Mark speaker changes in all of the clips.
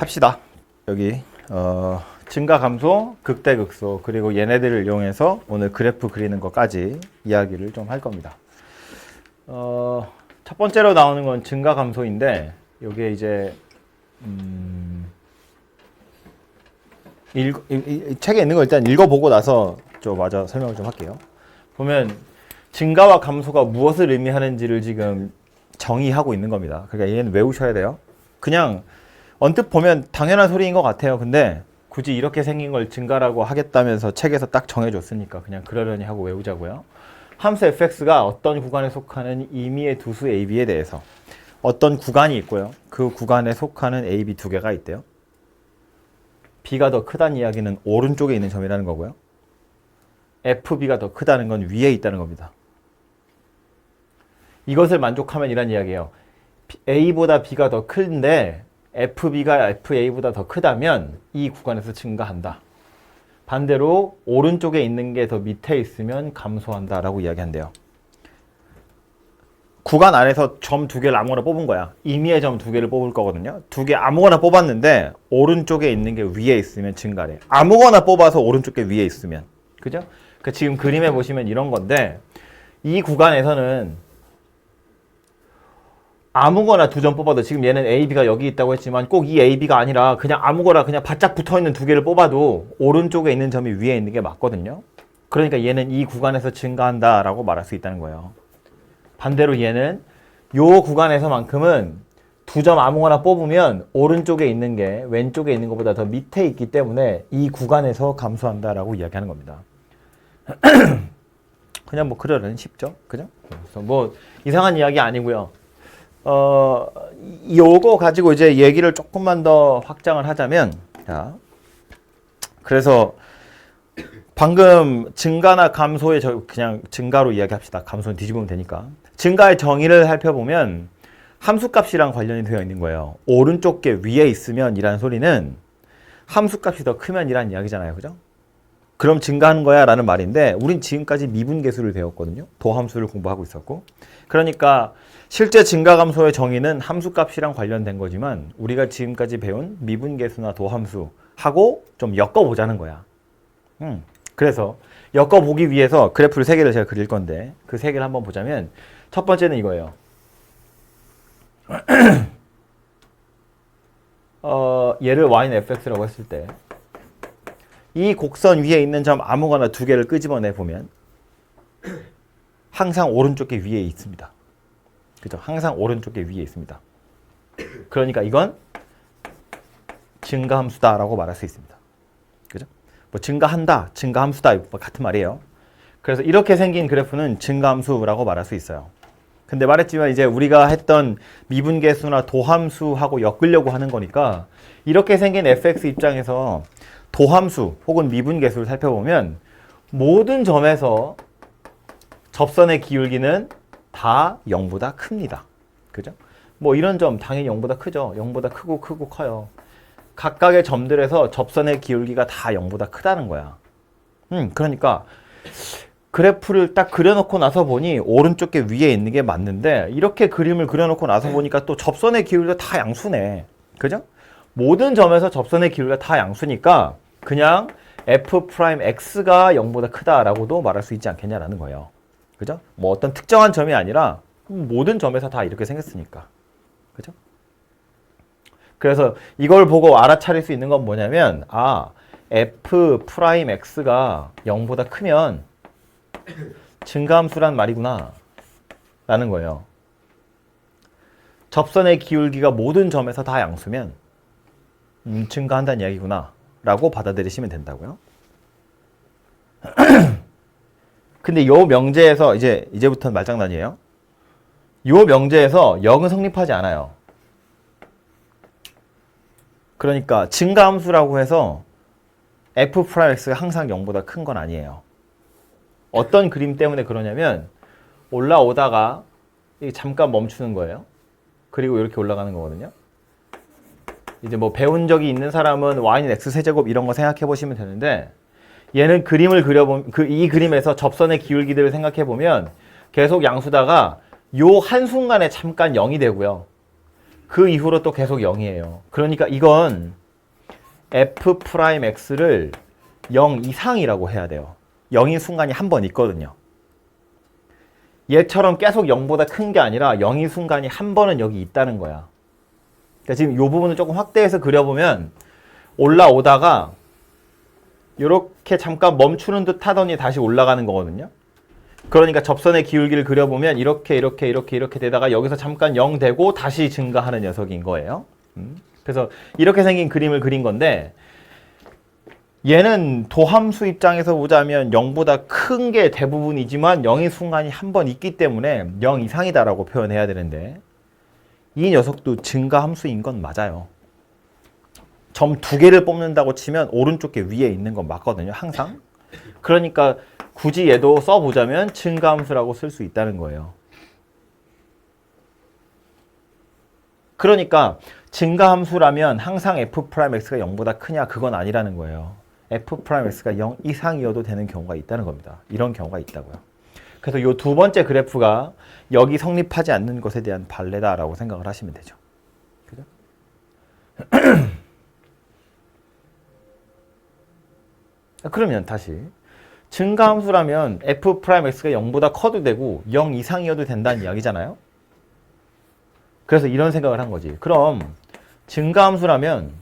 Speaker 1: 합시다. 여기 증가 감소, 극대 극소, 그리고 얘네들을 이용해서 오늘 그래프 그리는 것까지 이야기를 좀 할 겁니다. 첫 번째로 나오는 건 증가 감소인데 이게 이제 책에 있는 거 일단 읽어보고 나서 좀 마저 설명을 좀 할게요. 보면 증가와 감소가 무엇을 의미하는지를 지금 정의하고 있는 겁니다. 그러니까 얘는 외우셔야 돼요. 그냥 언뜻 보면 당연한 소리인 것 같아요. 근데 굳이 이렇게 생긴 걸 증가라고 하겠다면서 책에서 딱 정해줬으니까 그냥 그러려니 하고 외우자고요. 함수 fx가 어떤 구간에 속하는 임의의 두수 ab에 대해서 어떤 구간이 있고요. 그 구간에 속하는 ab 두 개가 있대요. b가 더 크다는 이야기는 오른쪽에 있는 점이라는 거고요. fb가 더 크다는 건 위에 있다는 겁니다. 이것을 만족하면 이란 이야기예요. a보다 b가 더 큰데 fb가 fa보다 더 크다면 이 구간에서 증가한다. 반대로 오른쪽에 있는 게 더 밑에 있으면 감소한다 라고 이야기한대요. 구간 안에서 점 두 개를 아무거나 뽑은 거야. 임의의 점 두 개를 뽑을 거거든요. 두 개 아무거나 뽑았는데 오른쪽에 있는 게 위에 있으면 증가래. 아무거나 뽑아서 오른쪽 게 위에 있으면. 그죠? 그러니까 지금 그림에 보시면 이런 건데 이 구간에서는 아무거나 두 점 뽑아도 지금 얘는 AB가 여기 있다고 했지만 꼭 이 AB가 아니라 그냥 아무거나 그냥 바짝 붙어있는 두 개를 뽑아도 오른쪽에 있는 점이 위에 있는 게 맞거든요. 그러니까 얘는 이 구간에서 증가한다 라고 말할 수 있다는 거예요. 반대로 얘는 요 구간에서만큼은 두 점 아무거나 뽑으면 오른쪽에 있는 게 왼쪽에 있는 것보다 더 밑에 있기 때문에 이 구간에서 감소한다 라고 이야기하는 겁니다. 그냥 뭐 그러려니 쉽죠? 그죠? 그래서 뭐 이상한 이야기 아니고요. 요거 가지고 이제 얘기를 조금만 더 확장을 하자면, 자, 그래서 방금 증가나 감소의 그냥 증가로 이야기합시다. 감소는 뒤집으면 되니까. 증가의 정의를 살펴보면 함수값이랑 관련이 되어 있는 거예요. 오른쪽 게 위에 있으면 이란 소리는 함수값이 더 크면 이란 이야기잖아요. 그죠? 그럼 증가하는 거야 라는 말인데 우린 지금까지 미분계수를 배웠거든요. 도함수를 공부하고 있었고. 그러니까 실제 증가 감소의 정의는 함수값이랑 관련된 거지만 우리가 지금까지 배운 미분계수나 도함수하고 좀 엮어보자는 거야. 그래서 엮어보기 위해서 그래프를 세 개를 제가 그릴 건데 그 세 개를 한번 보자면 첫 번째는 이거예요. 얘를 y는 fx라고 했을 때 이 곡선 위에 있는 점 아무거나 두 개를 끄집어내 보면 항상 오른쪽 게 위에 있습니다. 그죠? 항상 오른쪽 게 위에 있습니다. 그러니까 이건 증가함수다라고 말할 수 있습니다. 그죠? 뭐 증가한다, 증가함수다 같은 말이에요. 그래서 이렇게 생긴 그래프는 증가함수라고 말할 수 있어요. 근데 말했지만 이제 우리가 했던 미분계수나 도함수하고 엮으려고 하는 거니까 이렇게 생긴 fx 입장에서 도함수 혹은 미분계수를 살펴보면 모든 점에서 접선의 기울기는 다 0보다 큽니다. 그죠? 뭐 이런 점 당연히 0보다 크죠. 0보다 크고 커요. 각각의 점들에서 접선의 기울기가 다 0보다 크다는 거야. 그러니까 그래프를 딱 그려놓고 나서 보니 오른쪽 게 위에 있는 게 맞는데 이렇게 그림을 그려놓고 나서 보니까 또 접선의 기울기가 다 양수네. 그죠? 모든 점에서 접선의 기울기가 다 양수니까 그냥 f'x가 0보다 크다라고도 말할 수 있지 않겠냐라는 거예요. 그죠? 뭐 어떤 특정한 점이 아니라 모든 점에서 다 이렇게 생겼으니까. 그죠? 그래서 이걸 보고 알아차릴 수 있는 건 뭐냐면 f'x가 0보다 크면 증가함수란 말이구나 라는 거예요. 접선의 기울기가 모든 점에서 다 양수면 증가한다는 이야기구나 라고 받아들이시면 된다고요. 근데 요 명제에서 이제부터는 말장난이에요. 요 명제에서 0은 성립하지 않아요. 그러니까 증가함수라고 해서 f'x가 항상 0보다 큰 건 아니에요. 어떤 그림 때문에 그러냐면 올라오다가 잠깐 멈추는 거예요. 그리고 이렇게 올라가는 거거든요. 이제 뭐 배운 적이 있는 사람은 y는 x세제곱 이런 거 생각해 보시면 되는데 얘는 그림을 그려보면 이 그림에서 접선의 기울기들을 생각해 보면 계속 양수다가 요 한순간에 잠깐 0이 되고요. 그 이후로 또 계속 0이에요. 그러니까 이건 f'x를 0 이상이라고 해야 돼요. 0인 순간이 한 번 있거든요. 얘처럼 계속 0보다 큰 게 아니라 0인 순간이 한 번은 여기 있다는 거야. 그러니까 지금 이 부분을 조금 확대해서 그려보면 올라오다가 이렇게 잠깐 멈추는 듯 하더니 다시 올라가는 거거든요. 그러니까 접선의 기울기를 그려보면 이렇게 되다가 여기서 잠깐 0 되고 다시 증가하는 녀석인 거예요. 그래서 이렇게 생긴 그림을 그린 건데 얘는 도함수 입장에서 보자면 0보다 큰 게 대부분이지만 0인 순간이 한 번 있기 때문에 0 이상이다라고 표현해야 되는데 이 녀석도 증가함수인 건 맞아요. 점 2개를 뽑는다고 치면 오른쪽 게 위에 있는 건 맞거든요. 항상. 그러니까 굳이 얘도 써보자면 증가함수라고 쓸 수 있다는 거예요. 그러니까 증가함수라면 항상 f'x가 0보다 크냐? 그건 아니라는 거예요. f'x가 0 이상이어도 되는 경우가 있다는 겁니다. 이런 경우가 있다고요. 그래서 이 두 번째 그래프가 여기 성립하지 않는 것에 대한 발레다라고 생각을 하시면 되죠. 그죠? 그러면 다시 증가함수라면 f'x가 0보다 커도 되고 0 이상이어도 된다는 이야기잖아요. 그래서 이런 생각을 한 거지. 그럼 증가함수라면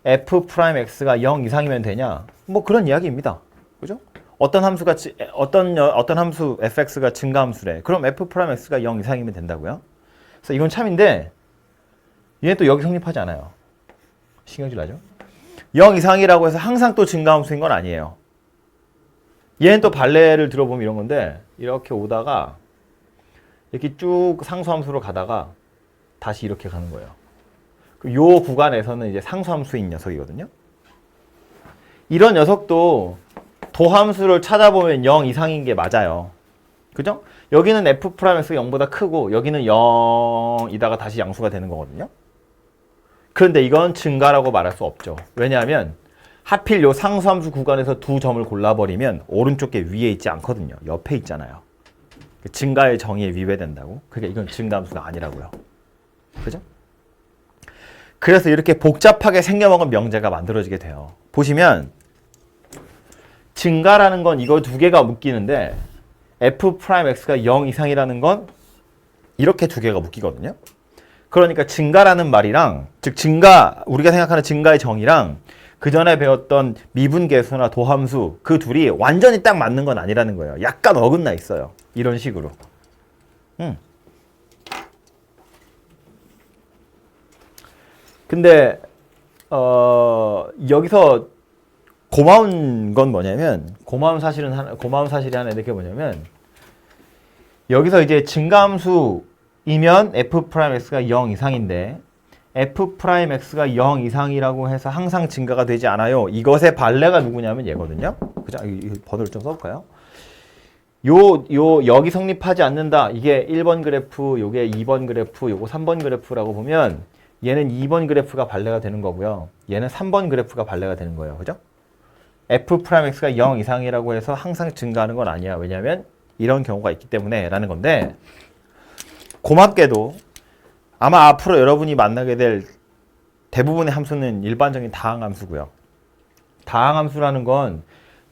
Speaker 1: f'x가 0 이상이면 되냐? 뭐 그런 이야기입니다. 그죠? 어떤 함수 fx가 증가함수래. 그럼 f'x가 0 이상이면 된다고요? 그래서 이건 참인데 얘는 또 여기 성립하지 않아요. 신경질 나죠? 0 이상이라고 해서 항상 또 증가함수인 건 아니에요. 얘는 또 발레를 들어보면 이런 건데 이렇게 오다가 이렇게 쭉 상수함수로 가다가 다시 이렇게 가는 거예요. 요 구간에서는 이제 상수함수인 녀석이거든요. 이런 녀석도 도함수를 찾아보면 0 이상인 게 맞아요. 그죠? 여기는 f'x가 0보다 크고 여기는 0이다가 다시 양수가 되는 거거든요. 그런데 이건 증가라고 말할 수 없죠. 왜냐하면 하필 요 상수함수 구간에서 두 점을 골라버리면 오른쪽 게 위에 있지 않거든요. 옆에 있잖아요. 증가의 정의에 위배된다고? 그러니까 이건 증가함수가 아니라고요. 그죠? 그래서 이렇게 복잡하게 생겨먹은 명제가 만들어지게 돼요. 보시면 증가라는 건 이거 두 개가 묶이는데 f'x가 0 이상이라는 건 이렇게 두 개가 묶이거든요. 그러니까 증가라는 말이랑 즉 증가 우리가 생각하는 증가의 정의랑 그 전에 배웠던 미분계수나 도함수 그 둘이 완전히 딱 맞는 건 아니라는 거예요. 약간 어긋나 있어요. 이런 식으로. 근데 여기서 고마운 건 뭐냐면 고마운 사실이 하나 이렇게 뭐냐면 여기서 이제 증가함수이면 f'x가 0 이상인데 f'x가 0 이상이라고 해서 항상 증가가 되지 않아요. 이것의 발레가 누구냐면 얘거든요. 그죠? 이 번호를 좀 써볼까요? 여기 성립하지 않는다. 이게 1번 그래프, 요게 2번 그래프, 요거 3번 그래프라고 보면 얘는 2번 그래프가 발레가 되는 거고요. 얘는 3번 그래프가 발레가 되는 거예요. 그죠? f'x가 0 이상이라고 해서 항상 증가하는 건 아니야. 왜냐하면 이런 경우가 있기 때문에 라는 건데 고맙게도 아마 앞으로 여러분이 만나게 될 대부분의 함수는 일반적인 다항함수고요. 다항함수라는 건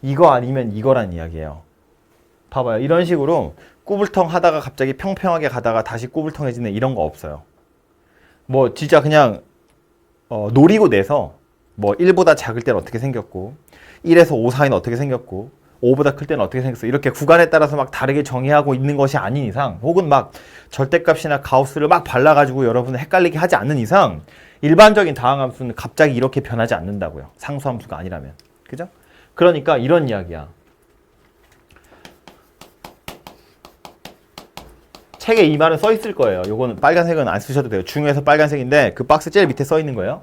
Speaker 1: 이거 아니면 이거란 이야기예요. 봐봐요. 이런 식으로 꾸불텅 하다가 갑자기 평평하게 가다가 다시 꾸불텅해지는 이런 거 없어요. 뭐 진짜 그냥 노리고 내서 뭐 1보다 작을 때는 어떻게 생겼고 1에서 5 사이는 어떻게 생겼고 5보다 클 때는 어떻게 생겼어. 이렇게 구간에 따라서 막 다르게 정의하고 있는 것이 아닌 이상 혹은 막 절대값이나 가우스를 막 발라가지고 여러분을 헷갈리게 하지 않는 이상 일반적인 다항함수는 갑자기 이렇게 변하지 않는다고요. 상수함수가 아니라면. 그죠? 그러니까 이런 이야기야. 책에 이 말은 써 있을 거예요. 요거는 빨간색은 안 쓰셔도 돼요. 중요해서 빨간색인데 그 박스 제일 밑에 써 있는 거예요.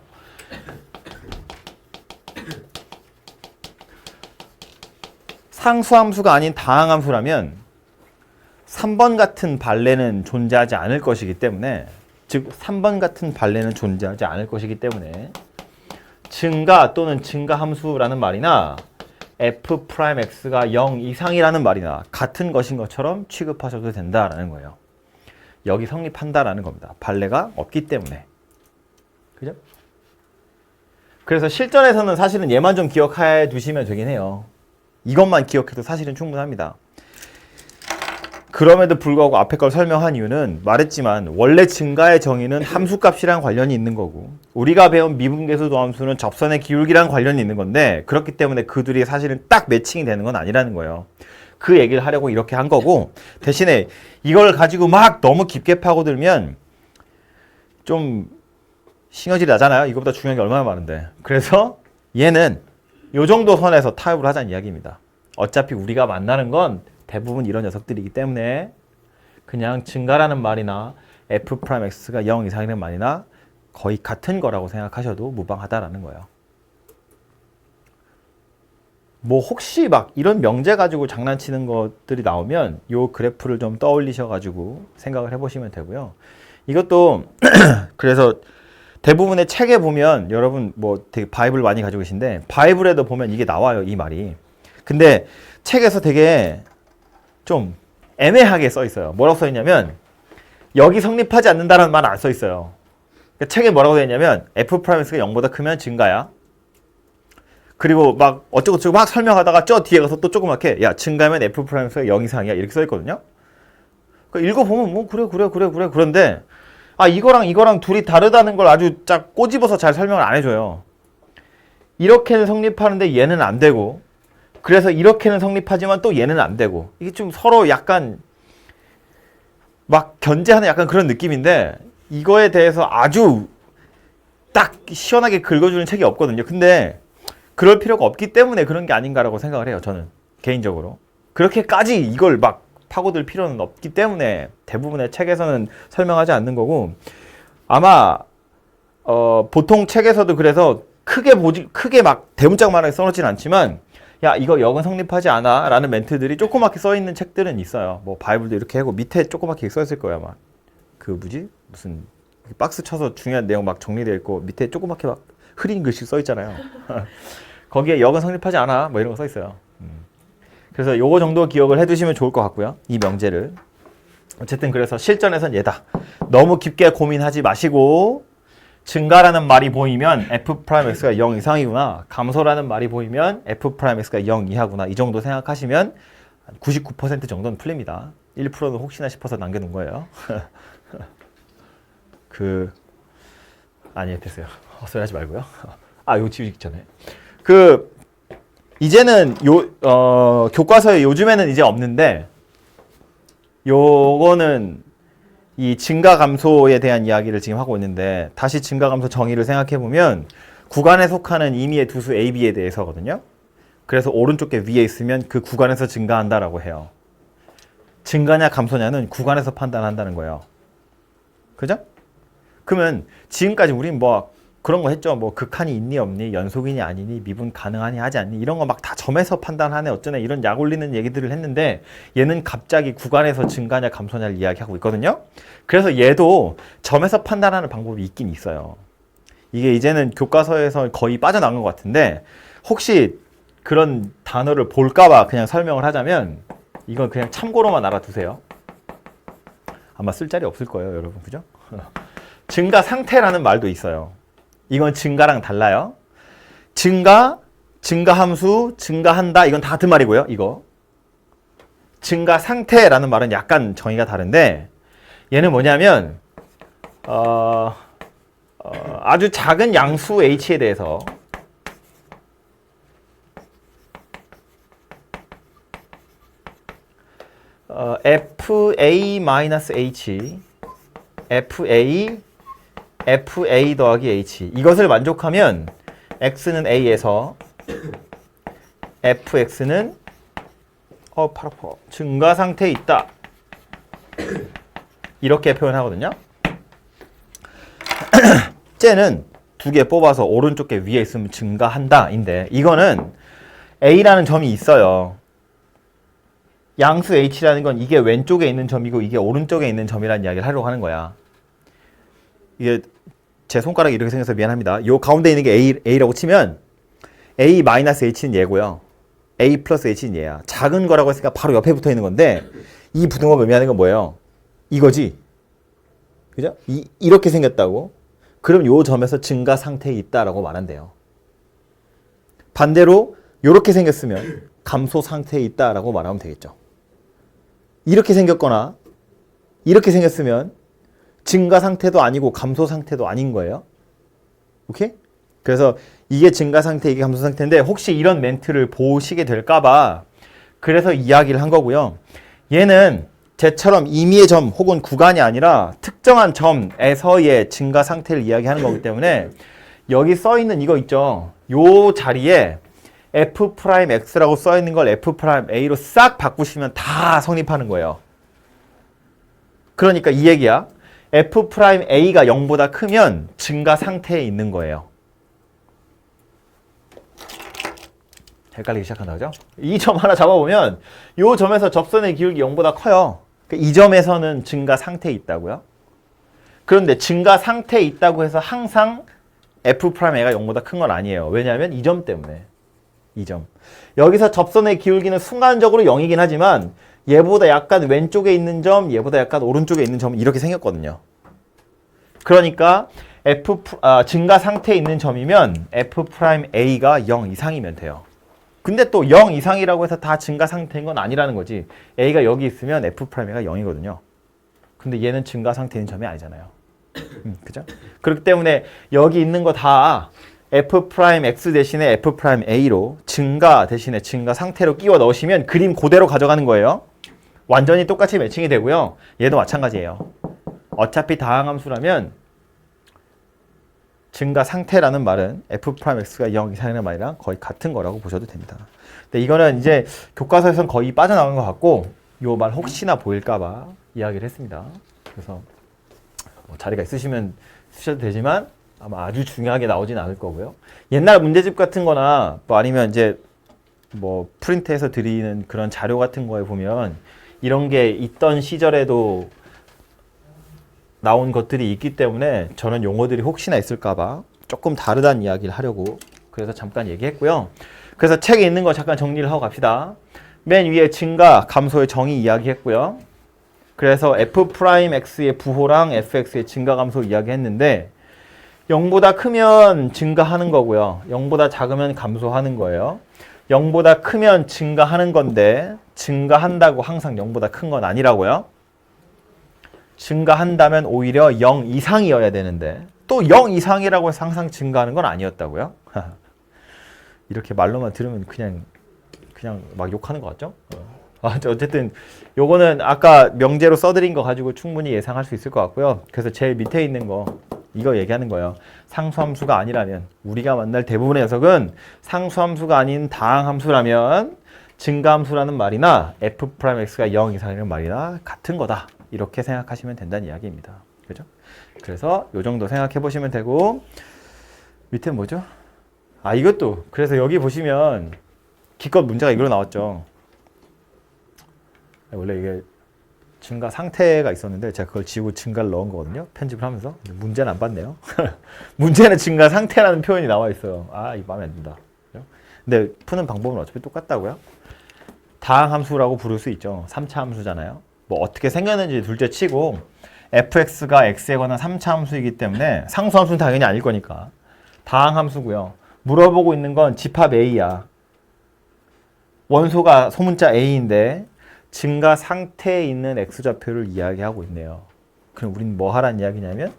Speaker 1: 상수함수가 아닌 다항함수라면 3번 같은 발레는 존재하지 않을 것이기 때문에 즉 3번 같은 발레는 존재하지 않을 것이기 때문에 증가 또는 증가함수라는 말이나 f'x가 0 이상이라는 말이나 같은 것인 것처럼 취급하셔도 된다라는 거예요. 여기 성립한다라는 겁니다. 발레가 없기 때문에. 그죠? 그래서 실전에서는 사실은 얘만 좀 기억해 두시면 되긴 해요. 이것만 기억해도 사실은 충분합니다. 그럼에도 불구하고 앞에 걸 설명한 이유는 말했지만 원래 증가의 정의는 함수값이랑 관련이 있는 거고 우리가 배운 미분계수 도함수는 접선의 기울기랑 관련이 있는 건데 그렇기 때문에 그 둘이 사실은 딱 매칭이 되는 건 아니라는 거예요. 그 얘기를 하려고 이렇게 한 거고 대신에 이걸 가지고 막 너무 깊게 파고들면 좀 신경질이 나잖아요. 이거보다 중요한 게 얼마나 많은데. 그래서 얘는 요 정도 선에서 타협을 하자는 이야기입니다. 어차피 우리가 만나는 건 대부분 이런 녀석들이기 때문에 그냥 증가라는 말이나 f'x가 0 이상이라는 말이나 거의 같은 거라고 생각하셔도 무방하다라는 거예요. 뭐 혹시 막 이런 명제 가지고 장난치는 것들이 나오면 요 그래프를 좀 떠올리셔 가지고 생각을 해보시면 되고요. 이것도 그래서 대부분의 책에 보면 여러분 뭐 되게 바이블 많이 가지고 계신데 바이블에도 보면 이게 나와요, 이 말이. 근데 책에서 되게 좀 애매하게 써 있어요. 뭐라고 써 있냐면 여기 성립하지 않는다라는 말은 안 써 있어요. 그러니까 책에 뭐라고 되어 있냐면 f'x가 0보다 크면 증가야. 그리고 막 어쩌고저쩌고 막 설명하다가 저 뒤에 가서 또 조그맣게 야 증가면 f'x가 0 이상이야 이렇게 써 있거든요. 그러니까 읽어보면 뭐 그래 그런데 아 이거랑 둘이 다르다는 걸 아주 쫙 꼬집어서 잘 설명을 안 해줘요. 이렇게는 성립하는데 얘는 안 되고 그래서 이렇게는 성립하지만 또 얘는 안 되고 이게 좀 서로 약간 막 견제하는 약간 그런 느낌인데 이거에 대해서 아주 딱 시원하게 긁어주는 책이 없거든요. 근데 그럴 필요가 없기 때문에 그런 게 아닌가라고 생각을 해요. 저는 개인적으로. 그렇게까지 이걸 막 파고들 필요는 없기 때문에 대부분의 책에서는 설명하지 않는 거고 아마 보통 책에서도 그래서 크게 막 대문짝만하게 써놓진 않지만 야 이거 역은 성립하지 않아 라는 멘트들이 조그맣게 써있는 책들은 있어요. 뭐 바이블도 이렇게 하고 밑에 조그맣게 써있을 거예요 아마. 그 무슨 박스 쳐서 중요한 내용 막 정리되어 있고 밑에 조그맣게 막 흐린 글씨 써있잖아요. 거기에 역은 성립하지 않아 뭐 이런 거 써있어요. 그래서 요거 정도 기억을 해두시면 좋을 것 같고요. 이 명제를. 어쨌든 그래서 실전에선 얘다. 너무 깊게 고민하지 마시고 증가라는 말이 보이면 f'x가 0 이상이구나. 감소라는 말이 보이면 f'x가 0 이하구나. 이 정도 생각하시면 99% 정도는 풀립니다. 1%는 혹시나 싶어서 남겨놓은 거예요. 아니 됐어요. 헛소리 하지 말고요. 이거 지우기 전에. 이제는 교과서에 요즘에는 이제 없는데 요거는 이 증가 감소에 대한 이야기를 지금 하고 있는데 다시 증가 감소 정의를 생각해 보면 구간에 속하는 임의의 두수 A, B에 대해서거든요. 그래서 오른쪽 게 위에 있으면 그 구간에서 증가한다라고 해요. 증가냐 감소냐는 구간에서 판단한다는 거예요. 그죠? 그러면 지금까지 우린 뭐 그런 거 했죠. 뭐 극한이 있니 없니, 연속이니 아니니, 미분 가능하니 하지 않니 이런 거 막 다 점에서 판단하네 어쩌네 이런 약 올리는 얘기들을 했는데 얘는 갑자기 구간에서 증가냐 감소냐를 이야기하고 있거든요. 그래서 얘도 점에서 판단하는 방법이 있긴 있어요. 이게 이제는 교과서에서 거의 빠져나간 것 같은데 혹시 그런 단어를 볼까봐 그냥 설명을 하자면 이건 그냥 참고로만 알아두세요. 아마 쓸 자리 없을 거예요, 여러분. 그죠? 증가 상태라는 말도 있어요. 이건 증가랑 달라요. 증가 함수, 증가한다. 이건 다 같은 말이고요. 이거. 증가 상태라는 말은 약간 정의가 다른데 얘는 뭐냐면 아주 작은 양수 h에 대해서 fa-h fa 더하기 h 이것을 만족하면 x는 a에서 fx는 팔 아파 증가 상태에 있다 이렇게 표현하거든요. 쟤는 두 개 뽑아서 오른쪽 게 위에 있으면 증가한다 인데 이거는 a라는 점이 있어요. 양수 h라는 건 이게 왼쪽에 있는 점이고 이게 오른쪽에 있는 점이라는 이야기를 하려고 하는 거야. 이게 제 손가락이 이렇게 생겨서 미안합니다. 요 가운데 있는 게 A라고 치면 A-H는 얘고요. A 플러스 H는 얘야. 작은 거라고 했으니까 바로 옆에 붙어 있는 건데 이 부등호가 의미하는 건 뭐예요? 이거지. 그죠? 이렇게 생겼다고. 그럼 요 점에서 증가 상태에 있다라고 말한대요. 반대로 이렇게 생겼으면 감소 상태에 있다라고 말하면 되겠죠. 이렇게 생겼거나 이렇게 생겼으면 증가 상태도 아니고 감소 상태도 아닌 거예요. 오케이? 그래서 이게 증가 상태, 이게 감소 상태인데 혹시 이런 멘트를 보시게 될까봐 그래서 이야기를 한 거고요. 얘는 쟤처럼 임의의 점 혹은 구간이 아니라 특정한 점에서의 증가 상태를 이야기하는 거기 때문에 여기 써 있는 이거 있죠. 요 자리에 F'X라고 써 있는 걸 F'A로 싹 바꾸시면 다 성립하는 거예요. 그러니까 이 얘기야. F'A가 0보다 크면 증가 상태에 있는 거예요. 헷갈리기 시작한다, 그죠? 이 점 하나 잡아보면 이 점에서 접선의 기울기 0보다 커요. 그러니까 이 점에서는 증가 상태에 있다고요. 그런데 증가 상태에 있다고 해서 항상 F'A가 0보다 큰 건 아니에요. 왜냐하면 이 점 때문에. 이 점. 여기서 접선의 기울기는 순간적으로 0이긴 하지만 얘보다 약간 왼쪽에 있는 점, 얘보다 약간 오른쪽에 있는 점은 이렇게 생겼거든요. 그러니까 증가 상태에 있는 점이면 F'A가 0 이상이면 돼요. 근데 또 0 이상이라고 해서 다 증가 상태인 건 아니라는 거지. A가 여기 있으면 F'A가 0이거든요. 근데 얘는 증가 상태인 점이 아니잖아요. 그죠? 그렇기 때문에 여기 있는 거 다 F'X 대신에 F'A로 증가 대신에 증가 상태로 끼워 넣으시면 그림 그대로 가져가는 거예요. 완전히 똑같이 매칭이 되고요. 얘도 마찬가지예요. 어차피 다항함수라면 증가 상태라는 말은 F'X가 0 이상이라는 말이랑 거의 같은 거라고 보셔도 됩니다. 근데 이거는 이제 교과서에서는 거의 빠져나간 것 같고 요 말 혹시나 보일까봐 이야기를 했습니다. 그래서 뭐 자리가 있으시면 쓰셔도 되지만 아마 아주 중요하게 나오진 않을 거고요. 옛날 문제집 같은 거나 뭐 아니면 이제 뭐 프린트해서 드리는 그런 자료 같은 거에 보면 이런 게 있던 시절에도 나온 것들이 있기 때문에 저는 용어들이 혹시나 있을까봐 조금 다르다는 이야기를 하려고 그래서 잠깐 얘기했고요. 그래서 책에 있는 거 잠깐 정리를 하고 갑시다. 맨 위에 증가, 감소의 정의 이야기했고요. 그래서 F'X의 부호랑 Fx의 증가, 감소 이야기했는데 0보다 크면 증가하는 거고요. 0보다 작으면 감소하는 거예요. 0보다 크면 증가하는 건데 증가한다고 항상 0보다 큰 건 아니라고요. 증가한다면 오히려 0 이상이어야 되는데 또 0 이상이라고 해서 항상 증가하는 건 아니었다고요. 이렇게 말로만 들으면 그냥 막 욕하는 것 같죠? 어쨌든 요거는 아까 명제로 써드린 거 가지고 충분히 예상할 수 있을 것 같고요. 그래서 제일 밑에 있는 거 이거 얘기하는 거예요. 상수함수가 아니라면 우리가 만날 대부분의 녀석은 상수함수가 아닌 다항함수라면 증가함수라는 말이나 F'X가 0 이상이라는 말이나 같은 거다. 이렇게 생각하시면 된다는 이야기입니다. 그죠? 그래서 요 정도 생각해 보시면 되고 밑에 뭐죠? 이것도 그래서 여기 보시면 기껏 문제가 이걸로 나왔죠. 원래 이게 증가 상태가 있었는데 제가 그걸 지우고 증가를 넣은 거거든요. 편집을 하면서. 문제는 안 봤네요. 문제는 증가 상태라는 표현이 나와 있어요. 이거 마음에 안 든다. 근데 푸는 방법은 어차피 똑같다고요. 다항함수라고 부를 수 있죠. 3차 함수잖아요. 뭐 어떻게 생겼는지 둘째 치고 fx가 x에 관한 3차 함수이기 때문에 상수함수는 당연히 아닐 거니까 다항함수고요. 물어보고 있는 건 집합 a야. 원소가 소문자 a인데 증가 상태에 있는 x좌표를 이야기하고 있네요. 그럼 우리는 뭐 하라는 이야기냐면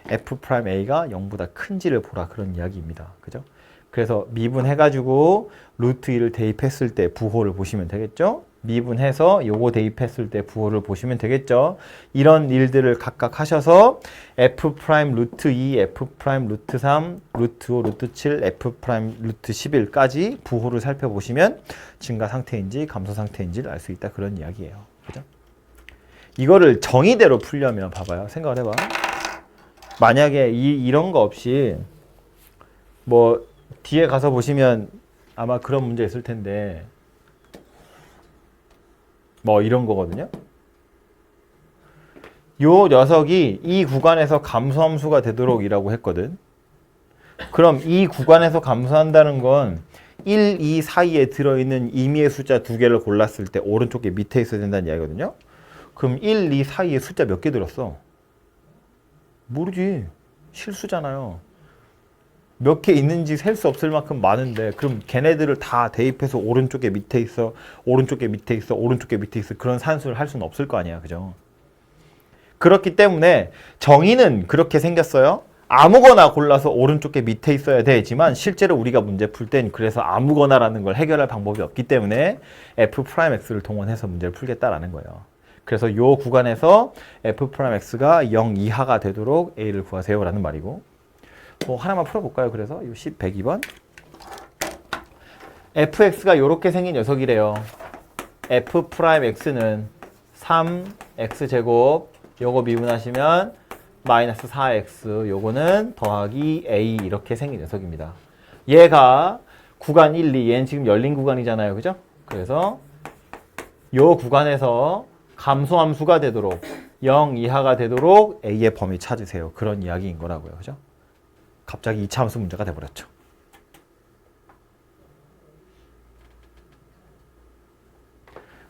Speaker 1: F'A가 0보다 큰지를 보라 그런 이야기입니다. 그죠? 그래서 미분해가지고 루트 2를 대입했을 때 부호를 보시면 되겠죠? 미분해서 요거 대입했을 때 부호를 보시면 되겠죠? 이런 일들을 각각 하셔서 F' 루트 2, F' 루트 3, 루트 5, 루트 7, F' 루트 11까지 부호를 살펴보시면 증가 상태인지 감소 상태인지를 알 수 있다 그런 이야기예요. 그죠? 이거를 정의대로 풀려면 봐봐요. 생각을 해봐. 만약에 이런 거 없이 뭐 뒤에 가서 보시면 아마 그런 문제 있을 텐데 뭐 이런 거거든요. 요 녀석이 이 구간에서 감소함수가 되도록 이라고 했거든. 그럼 이 구간에서 감소한다는 건 1, 2 사이에 들어있는 임의의 숫자 두 개를 골랐을 때 오른쪽에 밑에 있어야 된다는 이야기거든요. 그럼 1, 2 사이에 숫자 몇 개 들었어? 모르지. 실수잖아요. 몇 개 있는지 셀 수 없을 만큼 많은데 그럼 걔네들을 다 대입해서 오른쪽에 밑에 있어, 오른쪽에 밑에 있어, 오른쪽에 밑에 있어 그런 산수를 할 수는 없을 거 아니야. 그죠? 그렇기 때문에 정의는 그렇게 생겼어요. 아무거나 골라서 오른쪽에 밑에 있어야 되지만 실제로 우리가 문제 풀 땐 그래서 아무거나라는 걸 해결할 방법이 없기 때문에 f'x를 동원해서 문제를 풀겠다라는 거예요. 그래서 이 구간에서 f'x가 0 이하가 되도록 a를 구하세요라는 말이고 뭐 하나만 풀어볼까요? 그래서 이 102번 fx가 이렇게 생긴 녀석이래요. f'x는 3x제곱 요거 미분하시면 마이너스 4x 요거는 더하기 a 이렇게 생긴 녀석입니다. 얘가 구간 1, 2 얘는 지금 열린 구간이잖아요. 그죠? 그래서 요 구간에서 감소함수가 되도록 0 이하가 되도록 a의 범위 찾으세요. 그런 이야기인 거라고요. 그죠? 갑자기 2차 함수 문제가 돼버렸죠.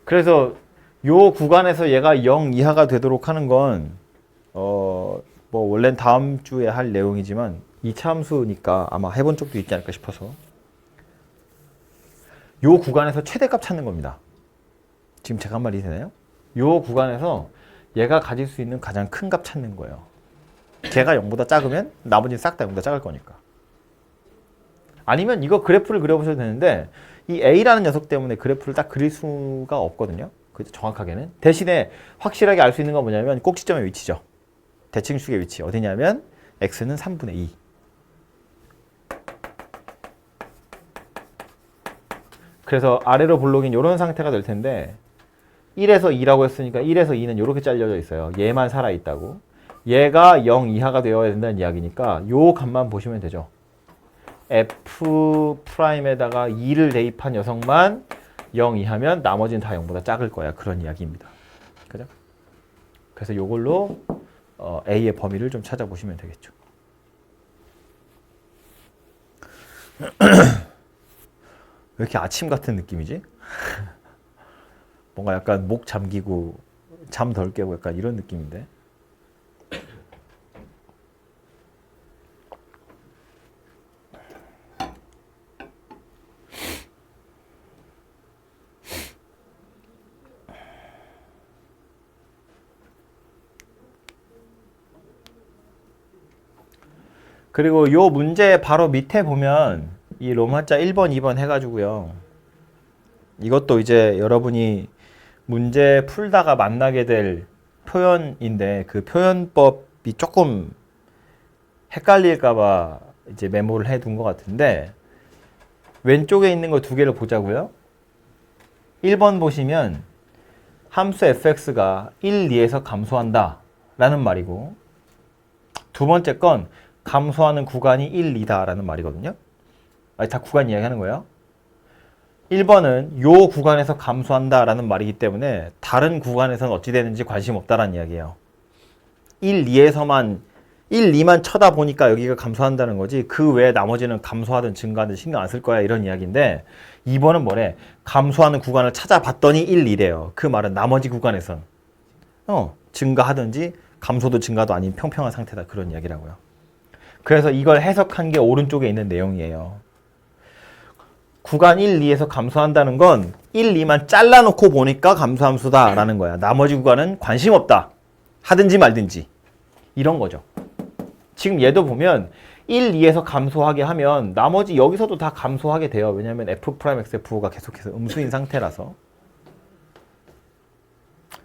Speaker 1: 그래서 요 구간에서 얘가 0 이하가 되도록 하는 건 뭐 원래는 다음 주에 할 내용이지만 2차 함수니까 아마 해본 적도 있지 않을까 싶어서 요 구간에서 최대값 찾는 겁니다. 지금 제가 한 말 이해되나요? 요 구간에서 얘가 가질 수 있는 가장 큰 값 찾는 거예요. 걔가 0보다 작으면 나머지는 싹 다 0보다 작을 거니까. 아니면 이거 그래프를 그려보셔도 되는데 이 A라는 녀석 때문에 그래프를 딱 그릴 수가 없거든요. 정확하게는. 대신에 확실하게 알 수 있는 건 뭐냐면 꼭지점의 위치죠. 대칭축의 위치. 어디냐면 x는 3분의 2. 그래서 아래로 블록인 이런 상태가 될 텐데 1에서 2라고 했으니까 1에서 2는 이렇게 잘려져 있어요. 얘만 살아있다고. 얘가 0 이하가 되어야 된다는 이야기니까 요 값만 보시면 되죠. F'에다가 2를 대입한 녀석만 0 이하면 나머지는 다 0보다 작을 거야. 그런 이야기입니다. 그죠? 그래서 요걸로 A의 범위를 좀 찾아보시면 되겠죠. 왜 이렇게 아침 같은 느낌이지? 뭔가 약간 목 잠기고 잠 덜 깨고 약간 이런 느낌인데. 그리고 요 문제 바로 밑에 보면 이 로마자 1번, 2번 해가지고요. 이것도 이제 여러분이 문제 풀다가 만나게 될 표현인데 그 표현법이 조금 헷갈릴까봐 이제 메모를 해둔 것 같은데 왼쪽에 있는 거 두 개를 보자고요. 1번 보시면 함수 fx가 1, 2에서 감소한다 라는 말이고 두 번째 건 감소하는 구간이 1, 2다 라는 말이거든요. 다 구간 이야기하는 거예요. 1번은 요 구간에서 감소한다 라는 말이기 때문에 다른 구간에서는 어찌 되는지 관심 없다라는 이야기예요. 1, 2에서만 1, 2만 쳐다보니까 여기가 감소한다는 거지 그 외에 나머지는 감소하든 증가하든 신경 안 쓸 거야 이런 이야기인데 2번은 뭐래? 감소하는 구간을 찾아봤더니 1, 2래요. 그 말은 나머지 구간에선 증가하든지 감소도 증가도 아닌 평평한 상태다 그런 이야기라고요. 그래서 이걸 해석한 게 오른쪽에 있는 내용이에요. 구간 1, 2에서 감소한다는 건 1, 2만 잘라놓고 보니까 감소함수다라는 거야. 나머지 구간은 관심 없다. 하든지 말든지. 이런 거죠. 지금 얘도 보면 1, 2에서 감소하게 하면 나머지 여기서도 다 감소하게 돼요. 왜냐하면 F'XF가 계속해서 음수인 상태라서.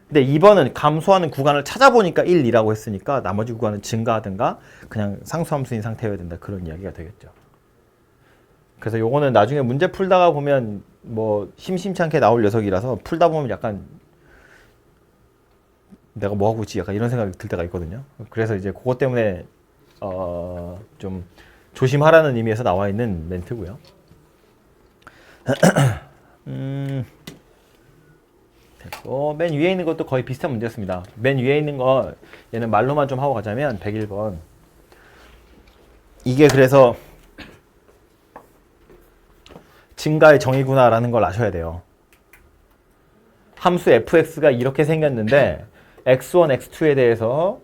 Speaker 1: 근데 2번은 감소하는 구간을 찾아보니까 1, 2라고 했으니까 나머지 구간은 증가하든가 그냥 상수함수인 상태여야 된다. 그런 이야기가 되겠죠. 그래서 요거는 나중에 문제 풀다가 보면 뭐 심심치 않게 나올 녀석이라서 풀다 보면 약간 내가 뭐 하고 있지? 약간 이런 생각이 들 때가 있거든요. 그래서 이제 그것 때문에 좀 조심하라는 의미에서 나와 있는 멘트고요. 됐고 맨 위에 있는 것도 거의 비슷한 문제였습니다. 맨 위에 있는 거 얘는 말로만 좀 하고 가자면 101번 이게 그래서 증가의 정의구나라는 걸 아셔야 돼요. 함수 fx가 이렇게 생겼는데 x1, x2에 대해서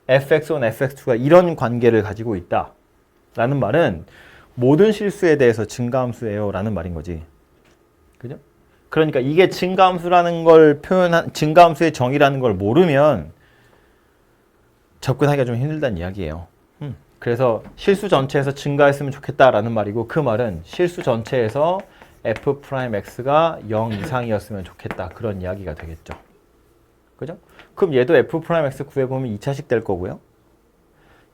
Speaker 1: fx1, fx2가 이런 관계를 가지고 있다 라는 말은 모든 실수에 대해서 증가함수예요 라는 말인 거지. 그죠? 그러니까 이게 증가함수라는 걸 표현한, 증가함수의 정의라는 걸 모르면 접근하기가 좀 힘들다는 이야기예요. 그래서 실수 전체에서 증가했으면 좋겠다라는 말이고, 그 말은 실수 전체에서 f'x가 0 이상이었으면 좋겠다, 그런 이야기가 되겠죠. 그죠? 그럼 얘도 f'x 구해보면 2차식 될 거고요.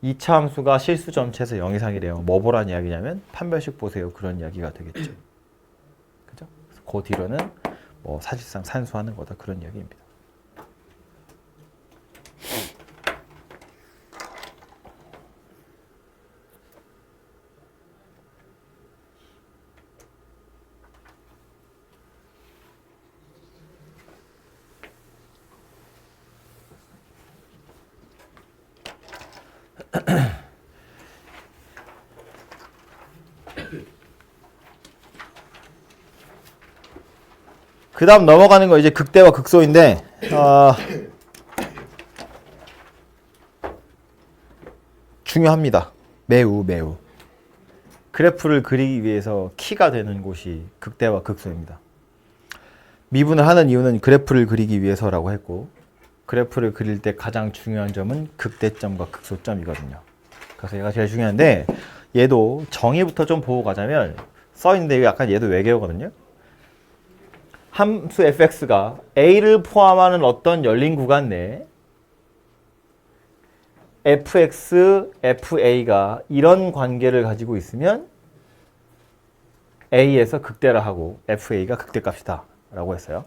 Speaker 1: 2차 함수가 실수 전체에서 0 이상이래요. 뭐 보란 이야기냐면 판별식 보세요, 그런 이야기가 되겠죠. 그죠? 그 뒤로는 뭐 사실상 산수하는 거다, 그런 이야기입니다. 그 다음 넘어가는 거 이제 극대와 극소인데, 중요합니다. 매우. 그래프를 그리기 위해서 키가 되는 곳이 극대와 극소입니다. 미분을 하는 이유는 그래프를 그리기 위해서라고 했고, 그래프를 그릴 때 가장 중요한 점은 극대점과 극소점이거든요. 그래서 얘가 제일 중요한데, 얘도 정의부터 좀 보고 가자면, 써있는데 약간 얘도 외계어거든요. 함수 fx가 a를 포함하는 어떤 열린 구간 내에 fx, fa가 이런 관계를 가지고 있으면 a에서 극대라 하고 fa가 극대값이다 라고 했어요.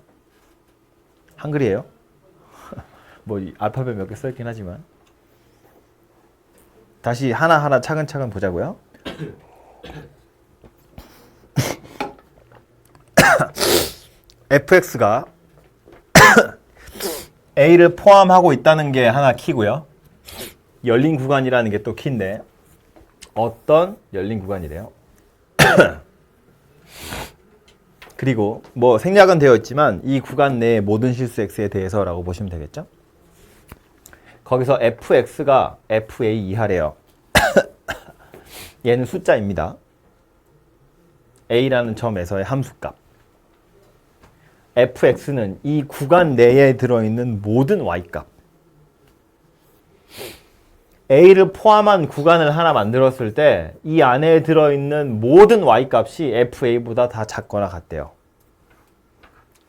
Speaker 1: 한글이에요. 뭐 알파벳 몇 개 써있긴 하지만. 다시 하나하나 차근차근 보자고요. fx가 a를 포함하고 있다는 게 하나 키고요. 열린 구간이라는 게 또 키인데, 어떤 열린 구간이래요. 그리고 뭐 생략은 되어 있지만 이 구간 내의 모든 실수 x에 대해서라고 보시면 되겠죠. 거기서 fx가 fa 이하래요. 얘는 숫자입니다. a라는 점에서의 함수값. fx는 이 구간 내에 들어있는 모든 y값. a를 포함한 구간을 하나 만들었을 때 이 안에 들어있는 모든 y값이 fa보다 다 작거나 같대요.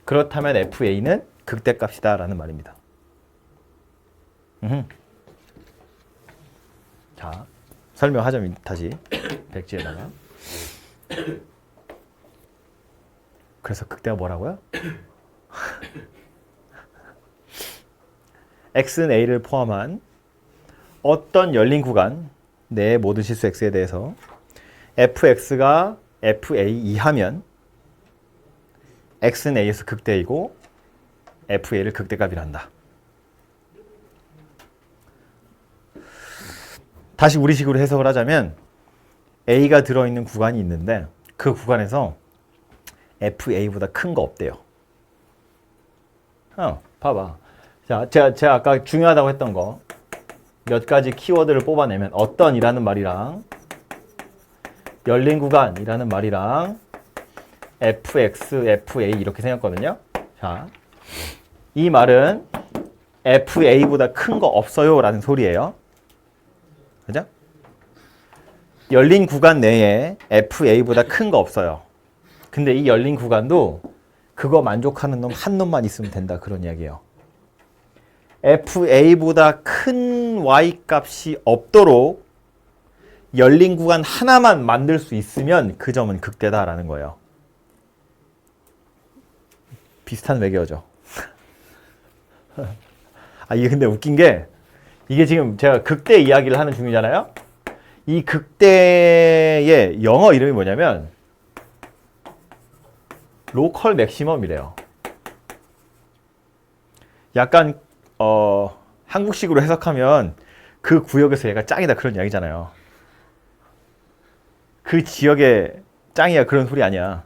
Speaker 1: 그렇다면 fa는 극대값이다 라는 말입니다. 자, 설명하자면 다시 백지에다가. 그래서 극대가 뭐라고요? x는 a를 포함한 어떤 열린 구간 내 모든 실수 x에 대해서 fx가 fa 이하면 x는 a에서 극대이고 fa를 극대값이라 한다. 다시 우리식으로 해석을 하자면 a가 들어있는 구간이 있는데 그 구간에서 fa보다 큰 거 없대요. 봐봐. 자, 제가 아까 중요하다고 했던 거 몇 가지 키워드를 뽑아내면 어떤이라는 말이랑 열린 구간이라는 말이랑 fx, fa 이렇게 생겼거든요. 자, 이 말은 fa보다 큰 거 없어요 라는 소리예요. 그죠? 열린 구간 내에 fa보다 큰 거 없어요. 근데 이 열린 구간도 그거 만족하는 놈 한 놈만 있으면 된다, 그런 이야기예요. fa보다 큰 y값이 없도록 열린 구간 하나만 만들 수 있으면 그 점은 극대다라는 거예요. 비슷한 외계어죠. 이게 근데 웃긴 게 이게 지금 제가 극대 이야기를 하는 중이잖아요. 이 극대의 영어 이름이 뭐냐면 로컬 맥시멈이래요. 약간 한국식으로 해석하면 그 구역에서 얘가 짱이다 그런 이야기잖아요. 그 지역의 짱이야 그런 소리 아니야.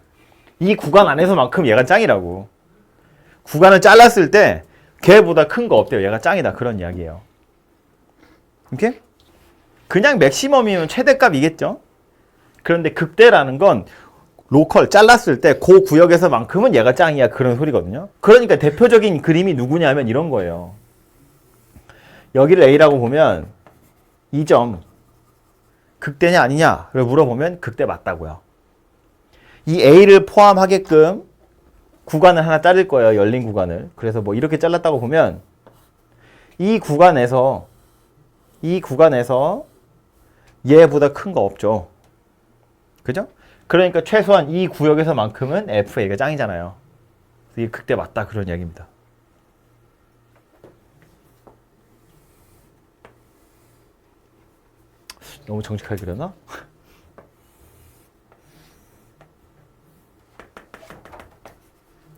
Speaker 1: 이 구간 안에서만큼 얘가 짱이라고. 구간을 잘랐을 때 걔보다 큰 거 없대요. 얘가 짱이다 그런 이야기예요. 이렇게? 그냥 맥시멈이면 최대값이겠죠. 그런데 극대라는 건 로컬 잘랐을 때 그 구역에서만큼은 얘가 짱이야 그런 소리거든요. 그러니까 대표적인 그림이 누구냐면 이런 거예요. 여기를 A라고 보면 이 점 극대냐 아니냐를 물어보면 극대 맞다고요. 이 A를 포함하게끔 구간을 하나 자를 거예요. 열린 구간을. 그래서 뭐 이렇게 잘랐다고 보면 이 구간에서 얘보다 큰 거 없죠. 그죠? 그러니까 최소한 이 구역에서만큼은 FA가 짱이잖아요. 이게 극대 맞다 그런 이야기입니다. 너무 정직하게 그렸나?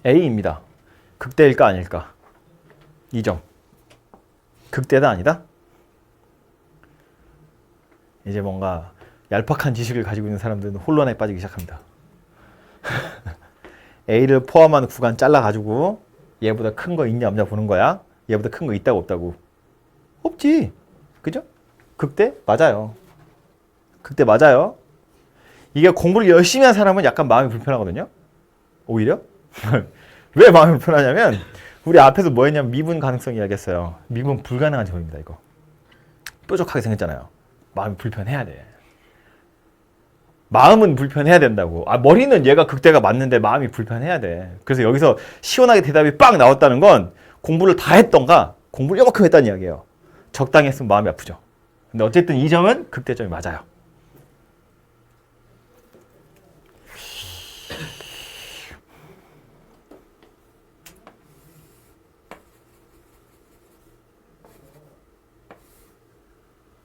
Speaker 1: A입니다. 극대일까 아닐까? 이 점. 극대다 아니다? 이제 뭔가 얄팍한 지식을 가지고 있는 사람들은 혼란에 빠지기 시작합니다. A를 포함한 구간 잘라가지고 얘보다 큰 거 있냐 없냐 보는 거야. 얘보다 큰 거 있다고 없다고. 없지. 그죠? 극대? 맞아요. 극대 맞아요. 이게 공부를 열심히 한 사람은 약간 마음이 불편하거든요. 오히려. 왜 마음이 불편하냐면 우리 앞에서 뭐 했냐면 미분 가능성 이야기했어요. 미분 불가능한 제곱입니다. 이거. 뾰족하게 생겼잖아요. 마음이 불편해야 돼. 마음은 불편해야 된다고. 머리는 얘가 극대가 맞는데 마음이 불편해야 돼. 그래서 여기서 시원하게 대답이 빵 나왔다는 건 공부를 다 했던가 공부를 요만큼 했다는 이야기예요. 적당히 했으면 마음이 아프죠. 근데 어쨌든 이 점은 극대점이 맞아요.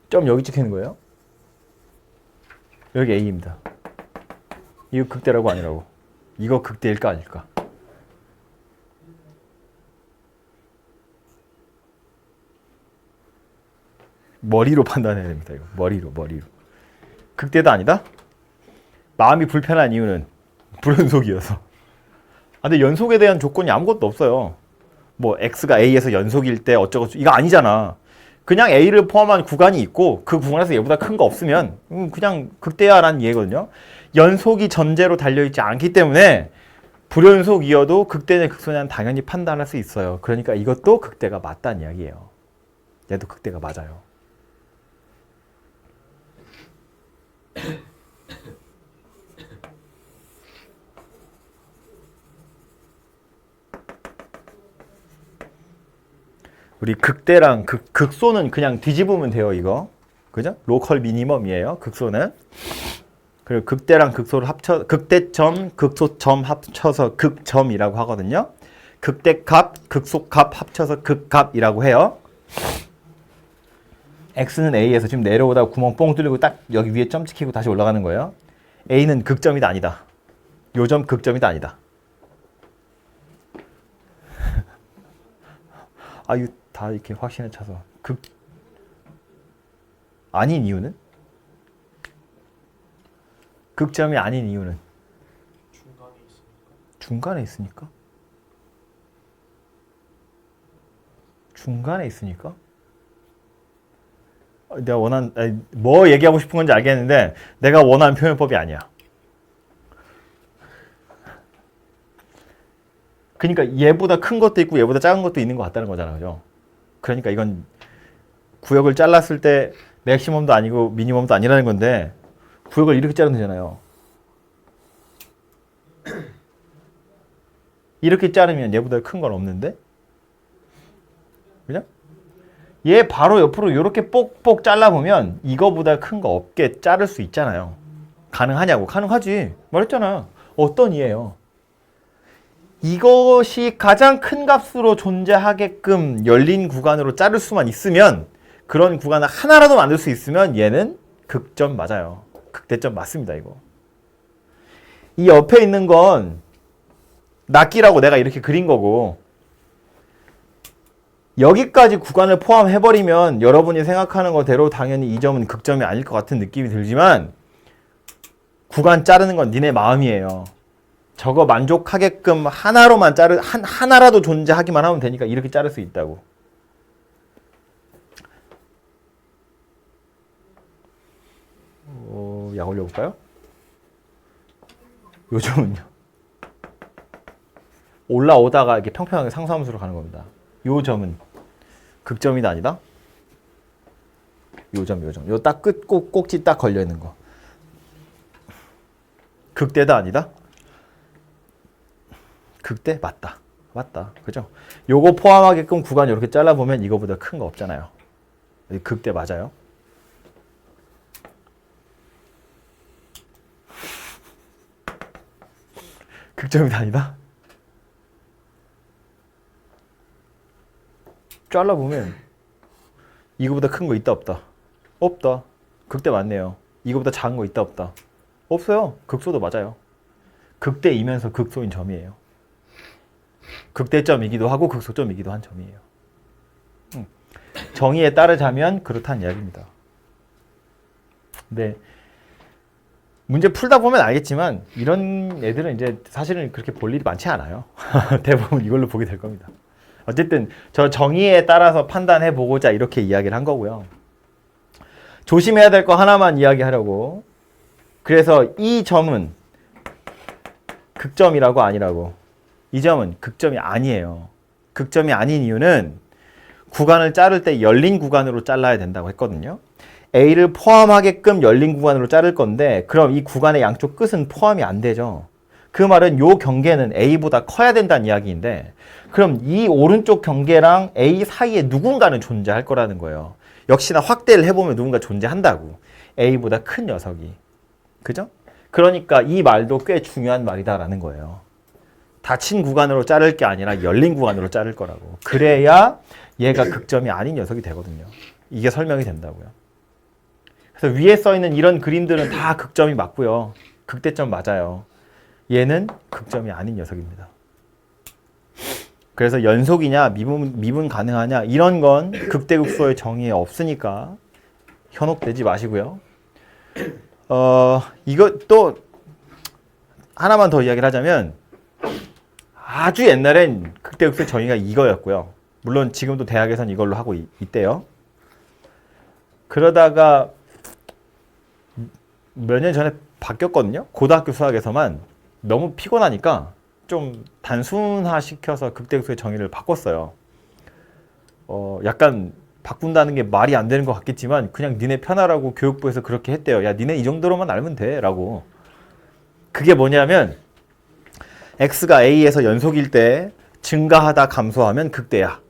Speaker 1: 점 여기 찍히는 거예요. 여기 A입니다. 이거 극대라고 아니라고. 이거 극대일까 아닐까. 머리로 판단해야 됩니다. 이거 머리로. 극대도 아니다? 마음이 불편한 이유는 불연속이어서. 근데 연속에 대한 조건이 아무것도 없어요. 뭐 X가 A에서 연속일 때 어쩌고 이거 아니잖아. 그냥 A를 포함한 구간이 있고 그 구간에서 얘보다 큰 거 없으면 그냥 극대야 라는 얘기거든요. 연속이 전제로 달려있지 않기 때문에 불연속이어도 극대냐 극소냐는 당연히 판단할 수 있어요. 그러니까 이것도 극대가 맞다는 이야기예요. 얘도 극대가 맞아요. 우리 극대랑 극소는 그냥 뒤집으면 돼요, 이거. 그죠? 로컬 미니멈이에요, 극소는. 그리고 극대랑 극소를 극대점, 극소점 합쳐서 극점이라고 하거든요. 극대값, 극소값 합쳐서 극값이라고 해요. X는 A에서 지금 내려오다가 구멍 뻥 뚫리고 딱 여기 위에 점 찍히고 다시 올라가는 거예요. A는 극점이다 아니다. 요 점 극점이다 아니다. 이거 다 이렇게 확신에 차서 아닌 이유는? 극점이 아닌 이유는? 중간에 있으니까? 중간에 있으니까? 내가 뭐 얘기하고 싶은 건지 알겠는데 내가 원하는 표현법이 아니야. 그러니까 얘보다 큰 것도 있고 얘보다 작은 것도 있는 것 같다는 거잖아, 그죠? 그러니까 이건 구역을 잘랐을 때 맥시멈도 아니고 미니멈도 아니라는 건데 구역을 이렇게 자르면 되잖아요. 이렇게 자르면 얘보다 큰 건 없는데? 그죠? 얘 바로 옆으로 이렇게 뽁뽁 잘라보면 이거보다 큰 거 없게 자를 수 있잖아요. 가능하냐고? 가능하지. 말했잖아. 어떤 이예요? 이것이 가장 큰 값으로 존재하게끔 열린 구간으로 자를 수만 있으면 그런 구간을 하나라도 만들 수 있으면 얘는 극점 맞아요. 극대점 맞습니다. 이거. 이 옆에 있는 건 낱기라고 내가 이렇게 그린 거고 여기까지 구간을 포함해버리면 여러분이 생각하는 거대로 당연히 이 점은 극점이 아닐 것 같은 느낌이 들지만 구간 자르는 건 니네 마음이에요. 저거 만족하게끔 하나로만 하나라도 존재하기만 하면 되니까 이렇게 자를 수 있다고. 약 올려볼까요? 요 점은요. 올라오다가 이렇게 평평하게 상수함수로 가는 겁니다. 요 점은 극점이다 아니다? 요 점. 요 딱 꼭지 딱 걸려 있는 거. 극대다 아니다? 극대 맞다. 그죠? 요거 포함하게끔 구간 이렇게 잘라보면 이거보다 큰 거 없잖아요. 극대 맞아요. 극점이다 아니다? 잘라보면 이거보다 큰 거 있다 없다? 없다. 극대 맞네요. 이거보다 작은 거 있다 없다? 없어요. 극소도 맞아요. 극대이면서 극소인 점이에요. 극대점이기도 하고 극소점이기도 한 점이에요. 정의에 따르자면 그렇다는 이야기입니다. 근데 문제 풀다 보면 알겠지만 이런 애들은 이제 사실은 그렇게 볼 일이 많지 않아요. 대부분 이걸로 보게 될 겁니다. 어쨌든 저 정의에 따라서 판단해 보고자 이렇게 이야기를 한 거고요. 조심해야 될 거 하나만 이야기하려고. 그래서 이 점은 극점이라고 아니라고. 이 점은 극점이 아니에요. 극점이 아닌 이유는 구간을 자를 때 열린 구간으로 잘라야 된다고 했거든요. A를 포함하게끔 열린 구간으로 자를 건데 그럼 이 구간의 양쪽 끝은 포함이 안 되죠. 그 말은 요 경계는 A보다 커야 된다는 이야기인데 그럼 이 오른쪽 경계랑 A 사이에 누군가는 존재할 거라는 거예요. 역시나 확대를 해보면 누군가 존재한다고. A보다 큰 녀석이. 그죠? 그러니까 이 말도 꽤 중요한 말이다라는 거예요. 닫힌 구간으로 자를 게 아니라 열린 구간으로 자를 거라고. 그래야 얘가 극점이 아닌 녀석이 되거든요. 이게 설명이 된다고요. 그래서 위에 써있는 이런 그림들은 다 극점이 맞고요. 극대점 맞아요. 얘는 극점이 아닌 녀석입니다. 그래서 연속이냐 미분 가능하냐 이런 건 극대극소의 정의에 없으니까 현혹되지 마시고요. 이거 또 하나만 더 이야기를 하자면 아주 옛날엔 극대극소의 정의가 이거였고요. 물론 지금도 대학에선 이걸로 하고 있대요. 그러다가 몇 년 전에 바뀌었거든요. 고등학교 수학에서만 너무 피곤하니까 좀 단순화시켜서 극대극소의 정의를 바꿨어요. 약간 바꾼다는 게 말이 안 되는 것 같겠지만 그냥 니네 편하라고 교육부에서 그렇게 했대요. 야, 니네 이 정도로만 알면 돼 라고. 그게 뭐냐면 x가 a에서 연속일 때 증가하다 감소하면 극대야.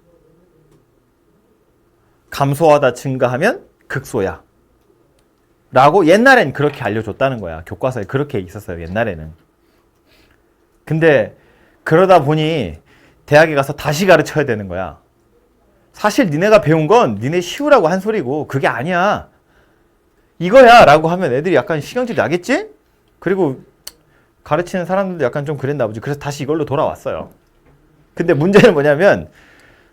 Speaker 1: 감소하다 증가하면 극소야. 라고 옛날엔 그렇게 알려줬다는 거야. 교과서에 그렇게 있었어요. 옛날에는. 근데 그러다 보니 대학에 가서 다시 가르쳐야 되는 거야. 사실 니네가 배운 건 니네 쉬우라고 한 소리고 그게 아니야. 이거야 라고 하면 애들이 약간 신경질이 나겠지? 그리고 가르치는 사람들도 약간 좀 그랬나 보지. 그래서 다시 이걸로 돌아왔어요. 근데 문제는 뭐냐면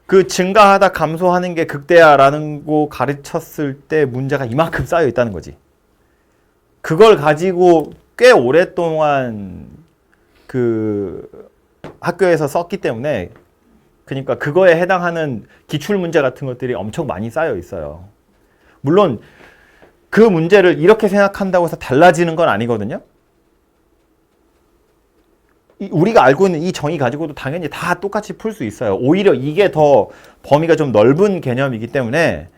Speaker 1: 그 증가하다 감소하는 게 극대야라는 거 가르쳤을 때 문제가 이만큼 쌓여 있다는 거지. 그걸 가지고 꽤 오랫동안 그 학교에서 썼기 때문에 그러니까 그거에 해당하는 기출 문제 같은 것들이 엄청 많이 쌓여 있어요. 물론 그 문제를 이렇게 생각한다고 해서 달라지는 건 아니거든요. 우리가 알고 있는 이 정의 가지고도 당연히 다 똑같이 풀 수 있어요. 오히려 이게 더 범위가 좀 넓은 개념이기 때문에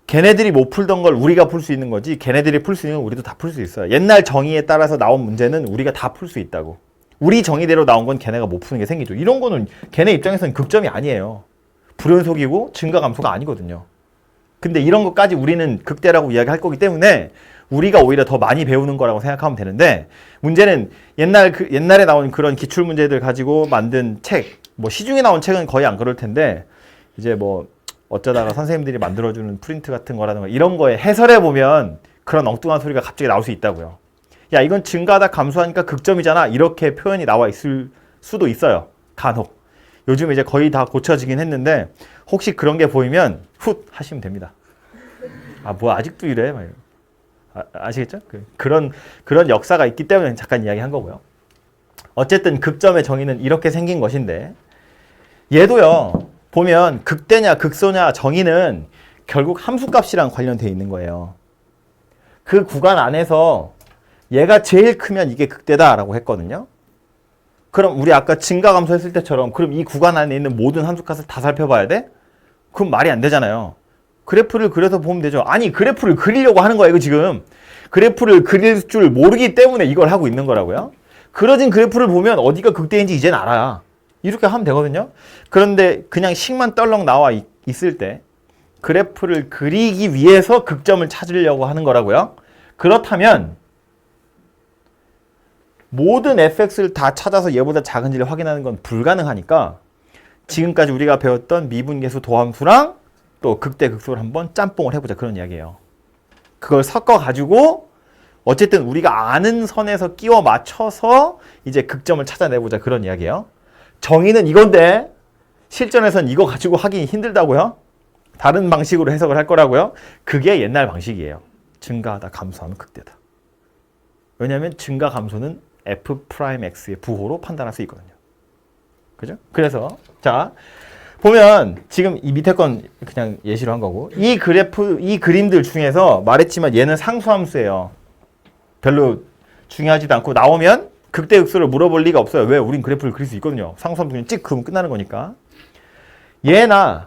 Speaker 1: 걔네들이 못 풀던 걸 우리가 풀 수 있는 거지 걔네들이 풀 수 있는 건 우리도 다 풀 수 있어요. 옛날 정의에 따라서 나온 문제는 우리가 다 풀 수 있다고. 우리 정의대로 나온 건 걔네가 못 푸는 게 생기죠. 이런 거는 걔네 입장에서는 극점이 아니에요. 불연속이고 증가 감소가 아니거든요. 근데 이런 것까지 우리는 극대라고 이야기할 거기 때문에 우리가 오히려 더 많이 배우는 거라고 생각하면 되는데 문제는 옛날에 나온 그런 기출 문제들 가지고 만든 책, 뭐 시중에 나온 책은 거의 안 그럴 텐데 이제 뭐 어쩌다가 선생님들이 만들어주는 프린트 같은 거라든가 이런 거에 해설해 보면 그런 엉뚱한 소리가 갑자기 나올 수 있다고요. 야, 이건 증가하다 감소하니까 극점이잖아. 이렇게 표현이 나와 있을 수도 있어요. 간혹. 요즘 이제 거의 다 고쳐지긴 했는데 혹시 그런 게 보이면 훗 하시면 됩니다. 아, 뭐 아직도 이래? 아시겠죠? 그런 역사가 있기 때문에 잠깐 이야기한 거고요. 어쨌든 극점의 정의는 이렇게 생긴 것인데 얘도요. 보면 극대냐 극소냐 정의는 결국 함수값이랑 관련되어 있는 거예요. 그 구간 안에서 얘가 제일 크면 이게 극대다라고 했거든요. 그럼 우리 아까 증가감소 했을 때처럼 그럼 이 구간 안에 있는 모든 함수값을 다 살펴봐야 돼? 그럼 말이 안 되잖아요. 그래프를 그려서 보면 되죠. 아니 그래프를 그리려고 하는 거야 이거 지금. 그래프를 그릴 줄 모르기 때문에 이걸 하고 있는 거라고요. 그려진 그래프를 보면 어디가 극대인지 이제는 알아. 이렇게 하면 되거든요. 그런데 그냥 식만 떨렁 나와 있을 때 그래프를 그리기 위해서 극점을 찾으려고 하는 거라고요. 그렇다면 모든 fx를 다 찾아서 얘보다 작은지를 확인하는 건 불가능하니까 지금까지 우리가 배웠던 미분계수 도함수랑 또 극대 극소를 한번 짬뽕을 해보자 그런 이야기예요. 그걸 섞어가지고 어쨌든 우리가 아는 선에서 끼워 맞춰서 이제 극점을 찾아내보자 그런 이야기예요. 정의는 이건데 실전에선 이거 가지고 하기 힘들다고요? 다른 방식으로 해석을 할 거라고요? 그게 옛날 방식이에요. 증가하다 감소하면 극대다. 왜냐하면 증가 감소는 f'x의 부호로 판단할 수 있거든요. 그죠? 그래서 자 보면 지금 이 밑에 건 그냥 예시로 한 거고 이 그래프 이 그림들 중에서 말했지만 얘는 상수함수예요. 별로 중요하지도 않고 나오면 극대극소를 물어볼 리가 없어요. 왜? 우린 그래프를 그릴 수 있거든요. 상수함수 그냥 찍 그으면 끝나는 거니까. 얘는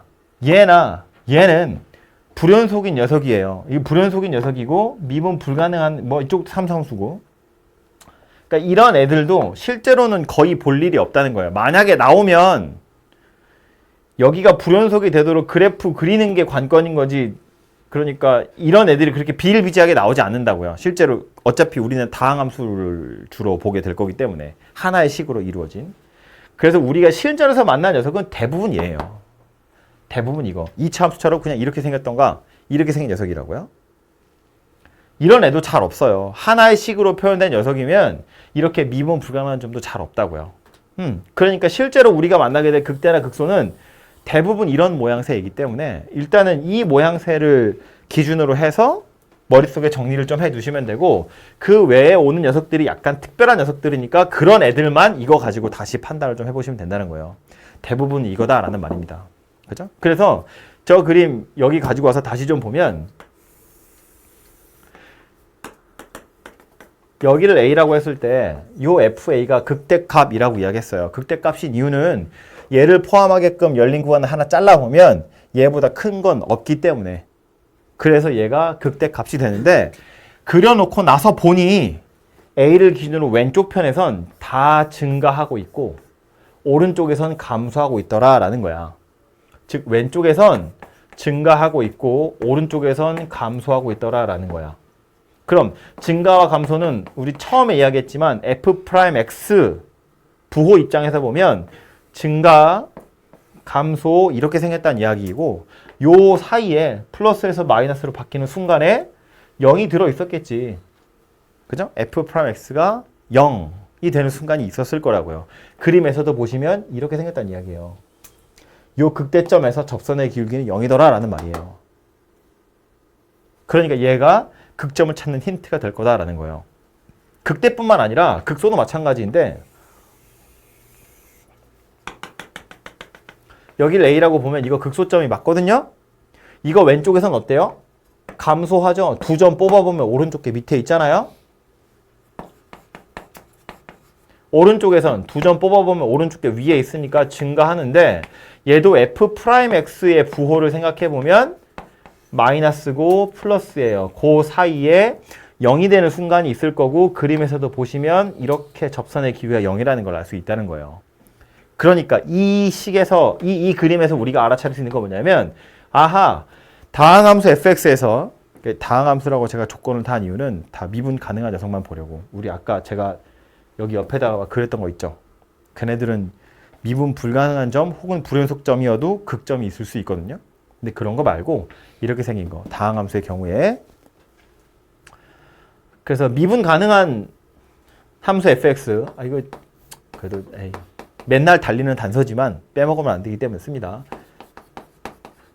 Speaker 1: 불연속인 녀석이에요. 이 불연속인 녀석이고 미분 불가능한 뭐 이쪽 삼상수고. 그러니까 이런 애들도 실제로는 거의 볼 일이 없다는 거예요. 만약에 나오면 여기가 불연속이 되도록 그래프 그리는 게 관건인 거지. 그러니까 이런 애들이 그렇게 비일비재하게 나오지 않는다고요. 실제로 어차피 우리는 다항함수를 주로 보게 될 거기 때문에 하나의 식으로 이루어진. 그래서 우리가 실전에서 만난 녀석은 대부분 얘예요. 대부분 이거. 2차 함수처럼 그냥 이렇게 생겼던가 이렇게 생긴 녀석이라고요. 이런 애도 잘 없어요. 하나의 식으로 표현된 녀석이면 이렇게 미분 불가능한 점도 잘 없다고요. 그러니까 실제로 우리가 만나게 될 극대나 극소는 대부분 이런 모양새이기 때문에 일단은 이 모양새를 기준으로 해서 머릿속에 정리를 좀 해두시면 되고 그 외에 오는 녀석들이 약간 특별한 녀석들이니까 그런 애들만 이거 가지고 다시 판단을 좀 해보시면 된다는 거예요. 대부분 이거다라는 말입니다. 그죠? 그래서 저 그림 여기 가지고 와서 다시 좀 보면 여기를 A라고 했을 때 요 FA가 극대값이라고 이야기했어요. 극대값인 이유는 얘를 포함하게끔 열린 구간을 하나 잘라보면 얘보다 큰 건 없기 때문에 그래서 얘가 극대값이 되는데 그려놓고 나서 보니 A를 기준으로 왼쪽 편에선 다 증가하고 있고 오른쪽에선 감소하고 있더라라는 거야. 즉 왼쪽에선 증가하고 있고 오른쪽에선 감소하고 있더라라는 거야. 그럼 증가와 감소는 우리 처음에 이야기했지만 f'x 부호 입장에서 보면 증가, 감소 이렇게 생겼다는 이야기이고 요 사이에 플러스에서 마이너스로 바뀌는 순간에 0이 들어있었겠지. 그죠? f'x가 0이 되는 순간이 있었을 거라고요. 그림에서도 보시면 이렇게 생겼다는 이야기예요. 요 극대점에서 접선의 기울기는 0이더라 라는 말이에요. 그러니까 얘가 극점을 찾는 힌트가 될 거다라는 거예요. 극대뿐만 아니라 극소도 마찬가지인데 여기를 A라고 보면 이거 극소점이 맞거든요? 이거 왼쪽에선 어때요? 감소하죠? 2점 뽑아보면 오른쪽 게 밑에 있잖아요? 오른쪽에선 2점 뽑아보면 오른쪽 게 위에 있으니까 증가하는데 얘도 f'x의 부호를 생각해보면 마이너스고 플러스예요. 그 사이에 0이 되는 순간이 있을 거고 그림에서도 보시면 이렇게 접선의 기울기가 0이라는 걸 알 수 있다는 거예요. 그러니까 이 식에서 이 그림에서 우리가 알아차릴 수 있는 거 뭐냐면 아하 다항함수 fx에서 다항함수라고 제가 조건을 다한 이유는 다 미분 가능한 녀석만 보려고 우리 아까 제가 여기 옆에다가 그랬던 거 있죠. 걔네들은 미분 불가능한 점 혹은 불연속점이어도 극점이 있을 수 있거든요. 근데 그런 거 말고 이렇게 생긴 거 다항함수의 경우에 그래서 미분 가능한 함수 fx 이거 그래도 맨날 달리는 단서지만 빼먹으면 안 되기 때문에 씁니다.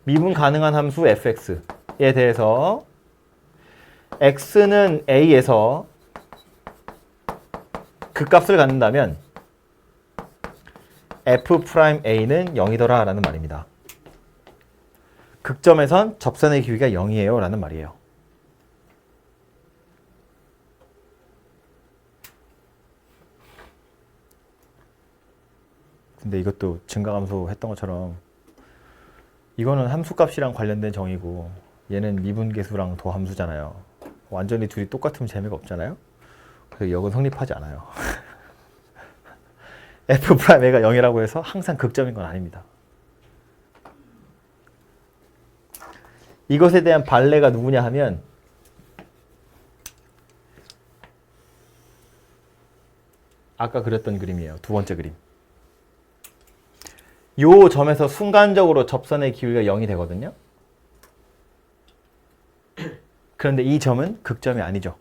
Speaker 1: 미분 가능한 함수 fx에 대해서 x는 a에서 그 값을 갖는다면 f'a는 0이더라 라는 말입니다. 극점에선 접선의 기울기가 0이에요 라는 말이에요. 근데 이것도 증가함수 했던 것처럼 이거는 함수값이랑 관련된 정의고 얘는 미분계수랑 도함수잖아요. 완전히 둘이 똑같으면 재미가 없잖아요. 그래서 이건 성립하지 않아요. F'A가 0이라고 해서 항상 극점인 건 아닙니다. 이것에 대한 발레가 누구냐 하면 아까 그렸던 그림이에요. 두 번째 그림. 요 점에서 순간적으로 접선의 기울기가 0이 되거든요. 그런데 이 점은 극점이 아니죠.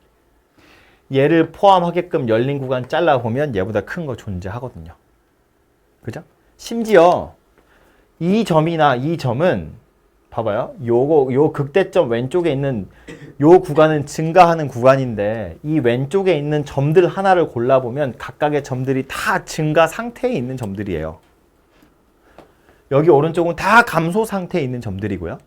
Speaker 1: 얘를 포함하게끔 열린 구간 잘라보면 얘보다 큰 거 존재하거든요. 그죠? 심지어 이 점이나 이 점은 봐봐요. 요 극대점 왼쪽에 있는 요 구간은 증가하는 구간인데 이 왼쪽에 있는 점들 하나를 골라보면 각각의 점들이 다 증가 상태에 있는 점들이에요. 여기 오른쪽은 다 감소 상태에 있는 점들이고요.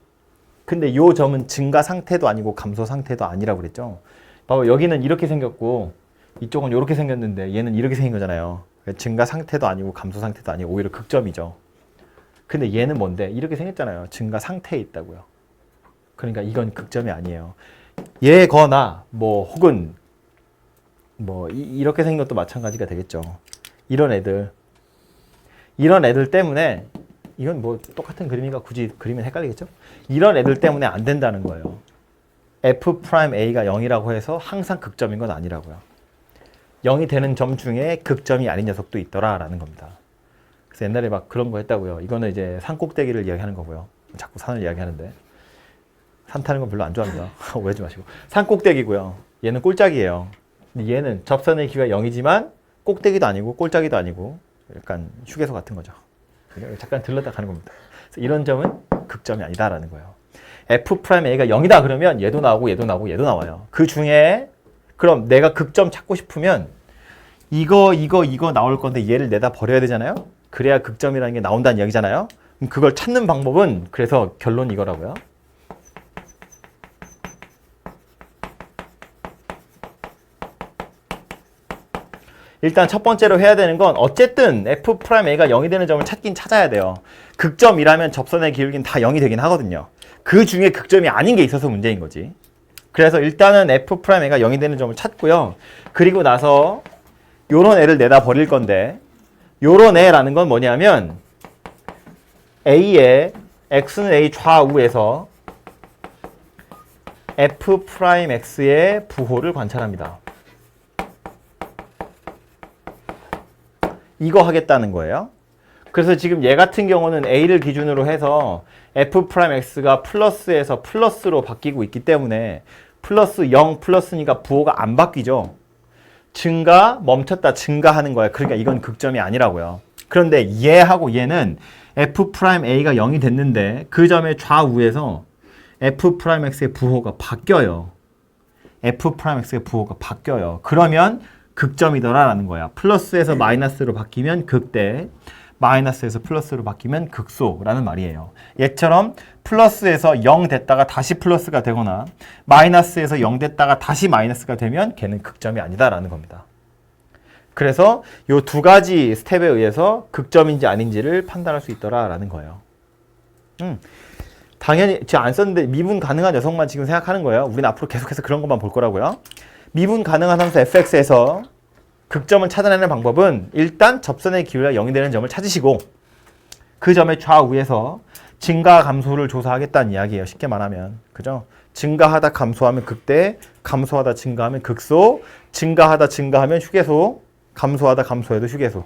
Speaker 1: 근데 요 점은 증가 상태도 아니고 감소 상태도 아니라고 그랬죠. 봐봐, 여기는 이렇게 생겼고 이쪽은 이렇게 생겼는데 얘는 이렇게 생긴 거잖아요. 증가 상태도 아니고 감소 상태도 아니고 오히려 극점이죠. 근데 얘는 뭔데? 이렇게 생겼잖아요. 증가 상태에 있다고요. 그러니까 이건 극점이 아니에요. 얘거나 뭐 혹은 뭐 이렇게 생긴 것도 마찬가지가 되겠죠. 이런 애들 때문에 이건 뭐 똑같은 그림이니까 굳이 그리면 헷갈리겠죠? 이런 애들 때문에 안 된다는 거예요. F'A가 0이라고 해서 항상 극점인 건 아니라고요. 0이 되는 점 중에 극점이 아닌 녀석도 있더라라는 겁니다. 그래서 옛날에 막 그런 거 했다고요. 이거는 이제 산 꼭대기를 이야기하는 거고요. 자꾸 산을 이야기하는데 산 타는 건 별로 안 좋아합니다. 오해하지 마시고. 산 꼭대기고요. 얘는 꼴짝이에요. 근데 얘는 접선의 기가 0이지만 꼭대기도 아니고 꼴짝이도 아니고 약간 휴게소 같은 거죠. 잠깐 들렀다 가는 겁니다. 그래서 이런 점은 극점이 아니다라는 거예요. F'A가 0이다 그러면 얘도 나오고 얘도 나오고 얘도 나와요. 그 중에 그럼 내가 극점 찾고 싶으면 이거 나올 건데 얘를 내다 버려야 되잖아요. 그래야 극점이라는 게 나온다는 이야기잖아요. 그럼 그걸 찾는 방법은 그래서 결론 이거라고요. 일단 첫 번째로 해야 되는 건 어쨌든 F'A가 0이 되는 점을 찾긴 찾아야 돼요. 극점이라면 접선의 기울기는 다 0이 되긴 하거든요. 그 중에 극점이 아닌 게 있어서 문제인 거지. 그래서 일단은 F'A가 0이 되는 점을 찾고요. 그리고 나서 요런 애를 내다 버릴 건데 요런 애라는 건 뭐냐면 A의 X는 A 좌우에서 F'X의 부호를 관찰합니다. 이거 하겠다는 거예요. 그래서 지금 얘 같은 경우는 A를 기준으로 해서 F'X가 플러스에서 플러스로 바뀌고 있기 때문에 플러스 0 플러스니까 부호가 안 바뀌죠. 증가, 멈췄다, 증가하는 거야. 그러니까 이건 극점이 아니라고요. 그런데 얘하고 얘는 F'A가 0이 됐는데 그 점의 좌우에서 F'X의 부호가 바뀌어요. F'X의 부호가 바뀌어요. 그러면 극점이더라라는 거야. 플러스에서 마이너스로 바뀌면 극대, 마이너스에서 플러스로 바뀌면 극소라는 말이에요. 얘처럼 플러스에서 0 됐다가 다시 플러스가 되거나 마이너스에서 0 됐다가 다시 마이너스가 되면 걔는 극점이 아니다라는 겁니다. 그래서 이 두 가지 스텝에 의해서 극점인지 아닌지를 판단할 수 있더라라는 거예요. 당연히 제가 안 썼는데 미분 가능한 녀석만 지금 생각하는 거예요. 우리는 앞으로 계속해서 그런 것만 볼 거라고요. 미분 가능한 함수 fx에서 극점을 찾아내는 방법은 일단 접선의 기울기가 0이 되는 점을 찾으시고 그 점의 좌우에서 증가 감소를 조사하겠다는 이야기예요. 쉽게 말하면. 그죠? 증가하다 감소하면 극대, 감소하다 증가하면 극소, 증가하다 증가하면 휴게소, 감소하다 감소해도 휴게소.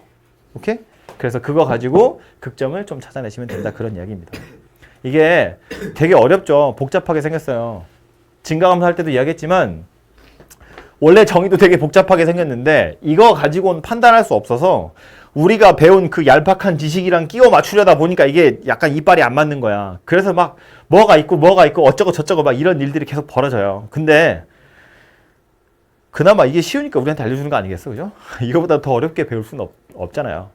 Speaker 1: 오케이? 그래서 그거 가지고 극점을 좀 찾아내시면 된다. 그런 이야기입니다. 이게 되게 어렵죠. 복잡하게 생겼어요. 증가 감소할 때도 이야기했지만 원래 정의도 되게 복잡하게 생겼는데 이거 가지고는 판단할 수 없어서 우리가 배운 그 얄팍한 지식이랑 끼워 맞추려다 보니까 이게 약간 이빨이 안 맞는 거야. 그래서 막 뭐가 있고 어쩌고 저쩌고 막 이런 일들이 계속 벌어져요. 근데 그나마 이게 쉬우니까 우리한테 알려주는 거 아니겠어? 그죠? 이거보다 더 어렵게 배울 수는 없잖아요.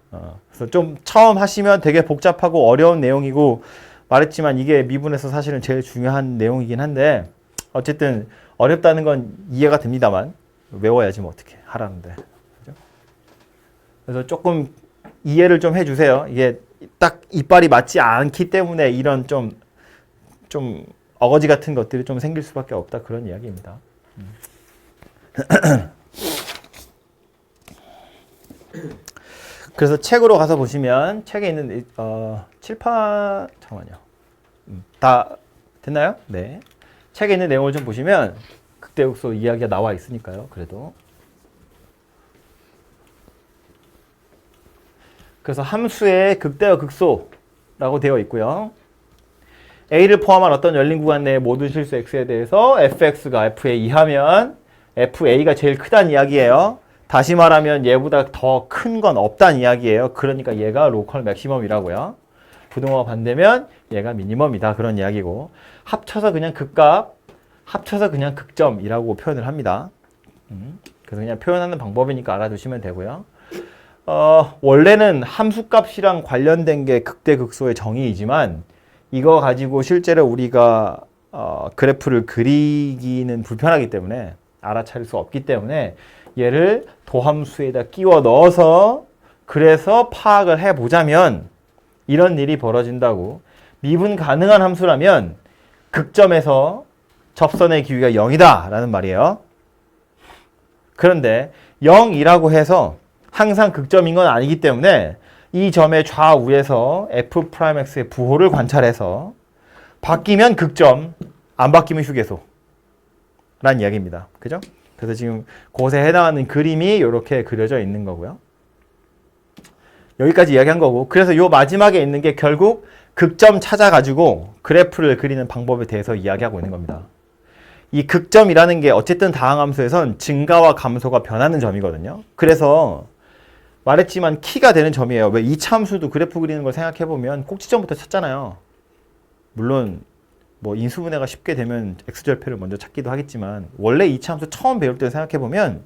Speaker 1: 그래서 좀 처음 하시면 되게 복잡하고 어려운 내용이고 말했지만 이게 미분에서 사실은 제일 중요한 내용이긴 한데 어쨌든 어렵다는 건 이해가 됩니다만 외워야지 뭐 어떻게 하라는데. 그죠? 그래서 조금 이해를 좀 해주세요. 이게 딱 이빨이 맞지 않기 때문에 이런 좀 어거지 같은 것들이 좀 생길 수밖에 없다. 그런 이야기입니다. 그래서 책으로 가서 보시면 책에 있는 7판 잠깐만요. 다 됐나요? 네. 책에 있는 내용을 좀 보시면 극대극소 이야기가 나와 있으니까요. 그래도 그래서 함수의 극대와 극소라고 되어 있고요. A를 포함한 어떤 열린 구간 내의 모든 실수 X에 대해서 fx가 f에 이하면 fa가 제일 크다는 이야기예요. 다시 말하면 얘보다 더 큰 건 없다는 이야기예요. 그러니까 얘가 로컬 맥시멈이라고요. 부등호가 반대면 얘가 미니멈이다. 그런 이야기고 합쳐서 그냥 극값, 합쳐서 그냥 극점이라고 표현을 합니다. 그래서 그냥 표현하는 방법이니까 알아두시면 되고요. 원래는 함수값이랑 관련된 게 극대극소의 정의이지만 이거 가지고 실제로 우리가 그래프를 그리기는 불편하기 때문에 알아차릴 수 없기 때문에 얘를 도함수에다 끼워 넣어서 그래서 파악을 해보자면 이런 일이 벌어진다고. 미분 가능한 함수라면 극점에서 접선의 기울기가 0이다 라는 말이에요. 그런데 0이라고 해서 항상 극점인 건 아니기 때문에 이 점의 좌우에서 f'x의 부호를 관찰해서 바뀌면 극점, 안 바뀌면 휴게소 라는 이야기입니다. 그죠? 그래서 지금 그것에 해당하는 그림이 이렇게 그려져 있는 거고요. 여기까지 이야기한 거고, 그래서 요 마지막에 있는 게 결국 극점 찾아가지고 그래프를 그리는 방법에 대해서 이야기하고 있는 겁니다. 이 극점이라는 게 어쨌든 다항함수에선 증가와 감소가 변하는 점이거든요. 그래서 말했지만 키가 되는 점이에요. 왜 2차 함수도 그래프 그리는 걸 생각해보면 꼭지점부터 찾잖아요. 물론 뭐 인수분해가 쉽게 되면 x절표를 먼저 찾기도 하겠지만 원래 2차 함수 처음 배울 때 생각해보면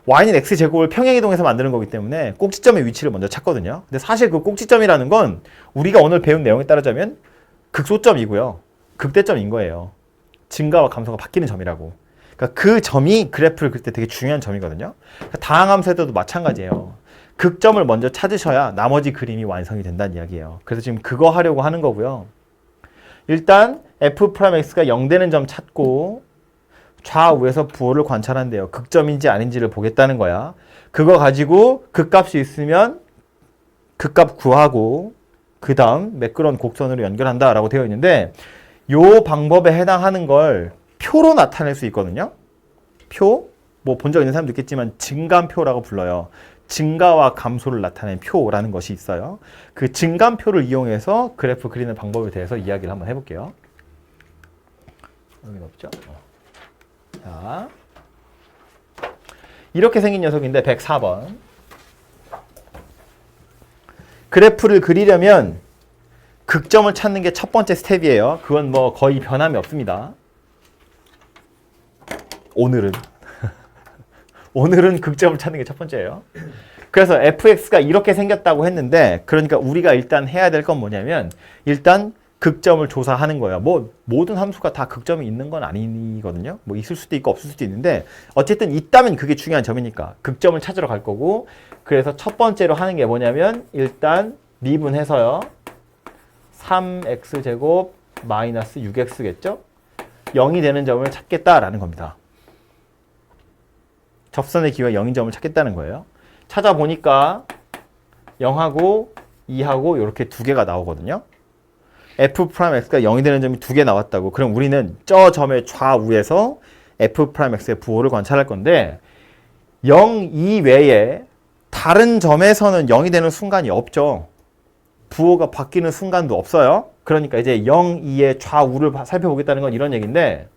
Speaker 1: y는 x제곱을 평행이동해서 만드는 거기 때문에 꼭지점의 위치를 먼저 찾거든요. 근데 사실 그 꼭지점이라는 건 우리가 오늘 배운 내용에 따르자면 극소점이고요. 극대점인 거예요. 증가와 감소가 바뀌는 점이라고. 그러니까 그 점이 그래프를 그릴 때 되게 중요한 점이거든요. 그러니까 다항함수에도 마찬가지예요. 극점을 먼저 찾으셔야 나머지 그림이 완성이 된다는 이야기예요. 그래서 지금 그거 하려고 하는 거고요. 일단 f'x가 0 되는 점 찾고 좌우에서 부호를 관찰한대요. 극점인지 아닌지를 보겠다는 거야. 그거 가지고 극값이 있으면 극값 구하고 그 다음 매끄러운 곡선으로 연결한다라고 되어 있는데 요 방법에 해당하는 걸 표로 나타낼 수 있거든요. 표, 뭐 본 적 있는 사람도 있겠지만 증감표라고 불러요. 증가와 감소를 나타낸 표라는 것이 있어요. 그 증감표를 이용해서 그래프 그리는 방법에 대해서 이야기를 한번 해볼게요. 여기 없죠? 자, 이렇게 생긴 녀석인데 104번. 그래프를 그리려면 극점을 찾는 게 첫 번째 스텝이에요. 그건 뭐 거의 변함이 없습니다. 오늘은 극점을 찾는 게 첫 번째예요. 그래서 fx가 이렇게 생겼다고 했는데 그러니까 우리가 일단 해야 될 건 뭐냐면 일단 극점을 조사하는 거예요. 뭐 모든 함수가 다 극점이 있는 건 아니거든요. 뭐 있을 수도 있고 없을 수도 있는데 어쨌든 있다면 그게 중요한 점이니까 극점을 찾으러 갈 거고 그래서 첫 번째로 하는 게 뭐냐면 일단 미분해서요. 3x제곱 마이너스 6x겠죠? 0이 되는 점을 찾겠다라는 겁니다. 접선의 기호가 0인 점을 찾겠다는 거예요. 찾아보니까 0하고 2하고 이렇게 두 개가 나오거든요. f'x가 0이 되는 점이 두 개 나왔다고. 그럼 우리는 저 점의 좌우에서 f'x의 부호를 관찰할 건데 0 이외에 다른 점에서는 0이 되는 순간이 없죠. 부호가 바뀌는 순간도 없어요. 그러니까 이제 0, 2의 좌우를 살펴보겠다는 건 이런 얘기인데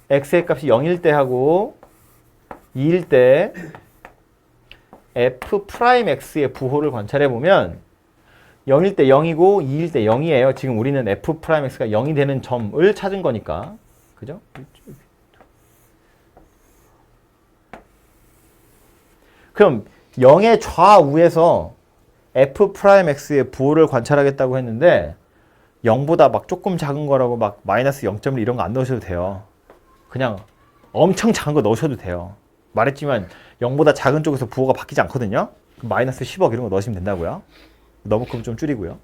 Speaker 1: x의 값이 0일 때 하고 2일 때 f'x의 부호를 관찰해 보면 0일 때 0이고 2일 때 0이에요. 지금 우리는 f'x가 0이 되는 점을 찾은 거니까. 그죠? 그럼 0의 좌우에서 f'x의 부호를 관찰하겠다고 했는데 0보다 막 조금 작은 거라고 막 마이너스 0.1 이런 거 안 넣으셔도 돼요. 그냥 엄청 작은 거 넣으셔도 돼요. 말했지만 0보다 작은 쪽에서 부호가 바뀌지 않거든요. 마이너스 10억 이런 거 넣으시면 된다고요. 너무 크면 좀 줄이고요.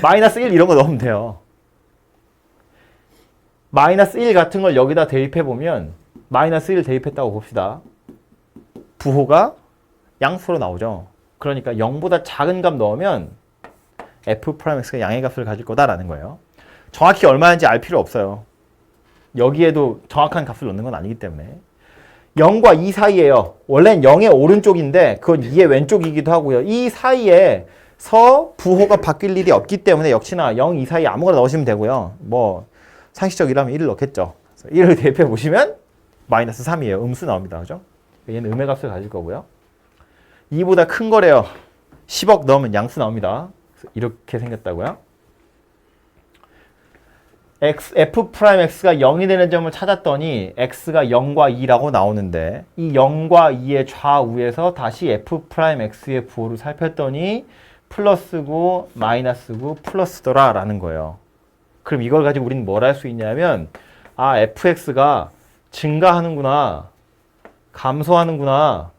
Speaker 1: 마이너스 1 이런 거 넣으면 돼요. 마이너스 1 같은 걸 여기다 대입해보면 마이너스 1 대입했다고 봅시다. 부호가 양수로 나오죠. 그러니까 0보다 작은 값 넣으면 f'x가 양의 값을 가질 거다라는 거예요. 정확히 얼마인지 알 필요 없어요. 여기에도 정확한 값을 넣는 건 아니기 때문에 0과 2 사이에요. 원래는 0의 오른쪽인데 그건 2의 왼쪽이기도 하고요. 이 사이에서 부호가 바뀔 일이 없기 때문에 역시나 0, 2 사이에 아무거나 넣으시면 되고요. 뭐 상식적이라면 1을 넣겠죠. 1을 대입해 보시면 마이너스 3이에요. 음수 나옵니다. 그죠? 얘는 음의 값을 가질 거고요. 2보다 큰 거래요. 10억 넣으면 양수 나옵니다. 이렇게 생겼다고요. f'x가 0이 되는 점을 찾았더니 x가 0과 2라고 나오는데 이 0과 2의 좌우에서 다시 f'x의 부호를 살폈더니 플러스고 마이너스고 플러스더라 라는 거예요. 그럼 이걸 가지고 우리는 뭘 할 수 있냐면 아 fx가 증가하는구나 감소하는구나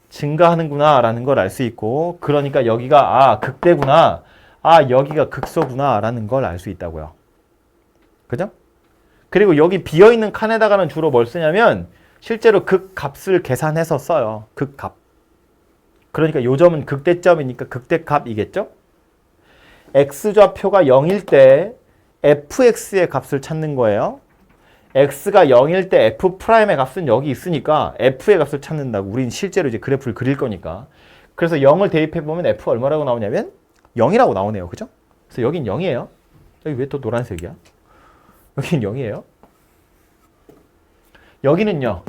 Speaker 1: 증가하는구나 라는 걸 알 수 있고 그러니까 여기가 아 극대구나 아 여기가 극소구나 라는 걸 알 수 있다고요. 그죠? 그리고 여기 비어있는 칸에다가는 주로 뭘 쓰냐면 실제로 극값을 계산해서 써요. 극값. 그러니까 요 점은 극대점이니까 극대값이겠죠? x좌표가 0일 때 fx의 값을 찾는 거예요. x가 0일 때 f'의 값은 여기 있으니까 f의 값을 찾는다고. 우린 실제로 이제 그래프를 그릴 거니까. 그래서 0을 대입해보면 f 얼마라고 나오냐면 0이라고 나오네요. 그죠? 그래서 여긴 0이에요. 여기 왜 또 노란색이야? 여긴 0이에요. 여기는요.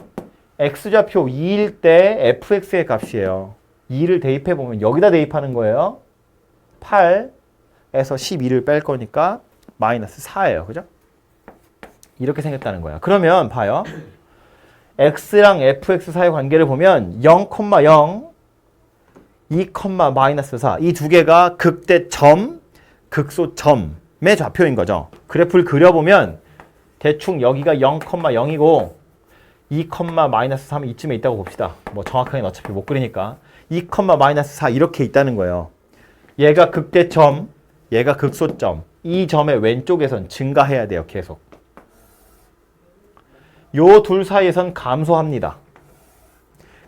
Speaker 1: x좌표 2일 때 fx의 값이에요. 2를 대입해보면 여기다 대입하는 거예요. 8에서 12를 뺄 거니까 마이너스 4예요. 그죠? 이렇게 생겼다는 거야. 그러면 봐요. x랑 fx 사이의 관계를 보면 0,0, 2, 마이너스 4. 이 두 개가 극대점, 극소점의 좌표인 거죠. 그래프를 그려보면 대충 여기가 0,0이고 2, 마이너스 3 이쯤에 있다고 봅시다. 뭐 정확하게는 어차피 못 그리니까 2, 마이너스 4 이렇게 있다는 거예요. 얘가 극대점, 얘가 극소점. 이 점의 왼쪽에선 증가해야 돼요. 계속. 요 둘 사이에선 감소합니다.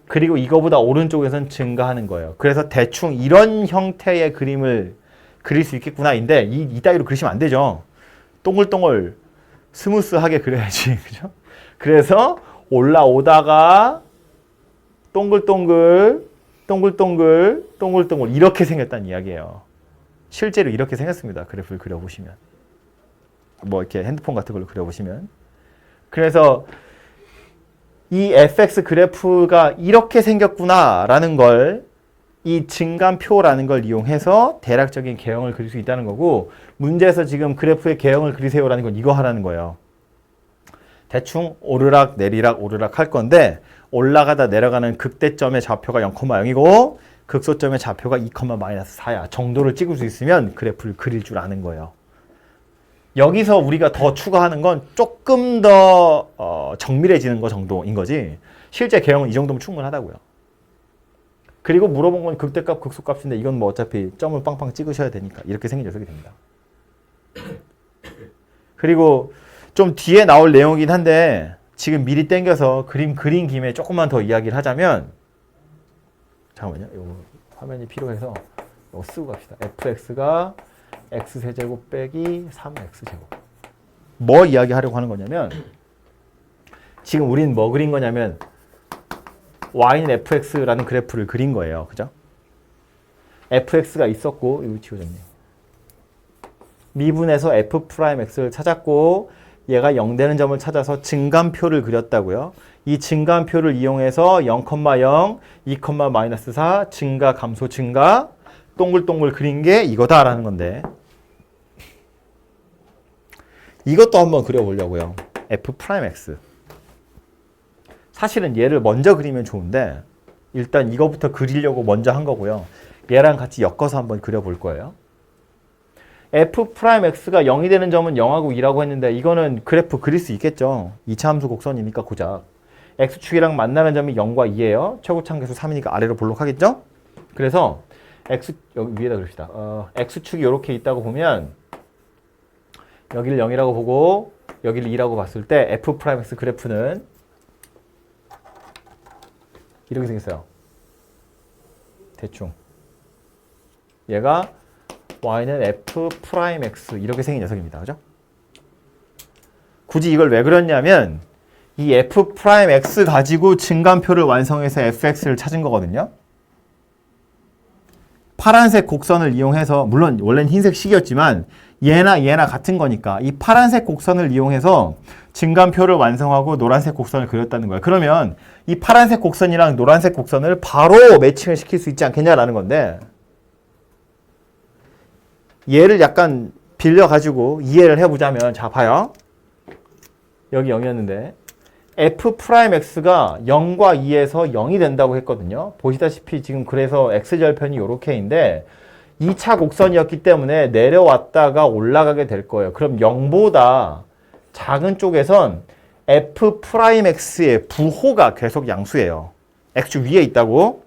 Speaker 1: 그리고 이거보다 오른쪽에선 증가하는 거예요. 그래서 대충 이런 형태의 그림을 그릴 수 있겠구나인데 이따위로 그리시면 안 되죠. 동글동글 스무스하게 그려야지. 그죠? 그래서 올라오다가 동글동글 이렇게 생겼다는 이야기예요. 실제로 이렇게 생겼습니다. 그래프를 그려보시면. 뭐 이렇게 핸드폰 같은 걸로 그려보시면. 그래서 이 fx 그래프가 이렇게 생겼구나라는 걸 이 증감표라는 걸 이용해서 대략적인 개형을 그릴 수 있다는 거고 문제에서 지금 그래프의 개형을 그리세요라는 건 이거 하라는 거예요. 대충 오르락 내리락 오르락 할 건데 올라가다 내려가는 극대점의 좌표가 0,0이고 극소점의 좌표가 2, 마이너스 4야. 정도를 찍을 수 있으면 그래프를 그릴 줄 아는 거예요. 여기서 우리가 더 추가하는 건 조금 더 정밀해지는 거 정도인 거지 실제 개형은 이 정도면 충분하다고요. 그리고 물어본 건 극대값, 극소값인데 이건 뭐 어차피 점을 빵빵 찍으셔야 되니까 이렇게 생긴 녀석이 됩니다. 그리고 좀 뒤에 나올 내용이긴 한데 지금 미리 땡겨서 그림 그린 김에 조금만 더 이야기를 하자면 잠깐만요. 이거 화면이 필요해서 이거 쓰고 갑시다. fx가 x세제곱 빼기 3x제곱. 뭐 이야기하려고 하는 거냐면 지금 우린 뭐 그린 거냐면 y는 fx라는 그래프를 그린 거예요. 그죠? fx가 있었고 이거 지워졌네. 미분에서 f'x를 찾았고 얘가 0 되는 점을 찾아서 증감표를 그렸다고요. 이 증감표를 이용해서 0,0, 2, 마이너스 4, 증가, 감소, 증가 동글동글 그린 게 이거다라는 건데 이것도 한번 그려보려고요. f'x. 사실은 얘를 먼저 그리면 좋은데 일단 이거부터 그리려고 먼저 한 거고요. 얘랑 같이 엮어서 한번 그려볼 거예요. f'x가 0이 되는 점은 0하고 2라고 했는데 이거는 그래프 그릴 수 있겠죠. 2차 함수 곡선이니까 고작. x축이랑 만나는 점이 0과 2예요. 최고차항 계수 3이니까 아래로 볼록하겠죠? 그래서 여기 위에다 그럽시다. x축이 이렇게 있다고 보면 여기를 0이라고 보고 여기를 2라고 봤을 때 f'x 그래프는 이렇게 생겼어요. 대충. 얘가 y는 f'x 이렇게 생긴 녀석입니다. 그죠? 굳이 이걸 왜 그렸냐면 이 f'x 가지고 증감표를 완성해서 fx를 찾은 거거든요. 파란색 곡선을 이용해서 물론 원래는 흰색 식이었지만 얘나 같은 거니까 이 파란색 곡선을 이용해서 증감표를 완성하고 노란색 곡선을 그렸다는 거예요. 그러면 이 파란색 곡선이랑 노란색 곡선을 바로 매칭을 시킬 수 있지 않겠냐라는 건데 얘를 약간 빌려가지고 이해를 해보자면 자 봐요. 여기 0이었는데 f'x가 0과 2에서 0이 된다고 했거든요. 보시다시피 지금 그래서 x절편이 요렇게인데 2차 곡선이었기 때문에 내려왔다가 올라가게 될 거예요. 그럼 0보다 작은 쪽에선 f'x의 부호가 계속 양수예요. x축 위에 있다고.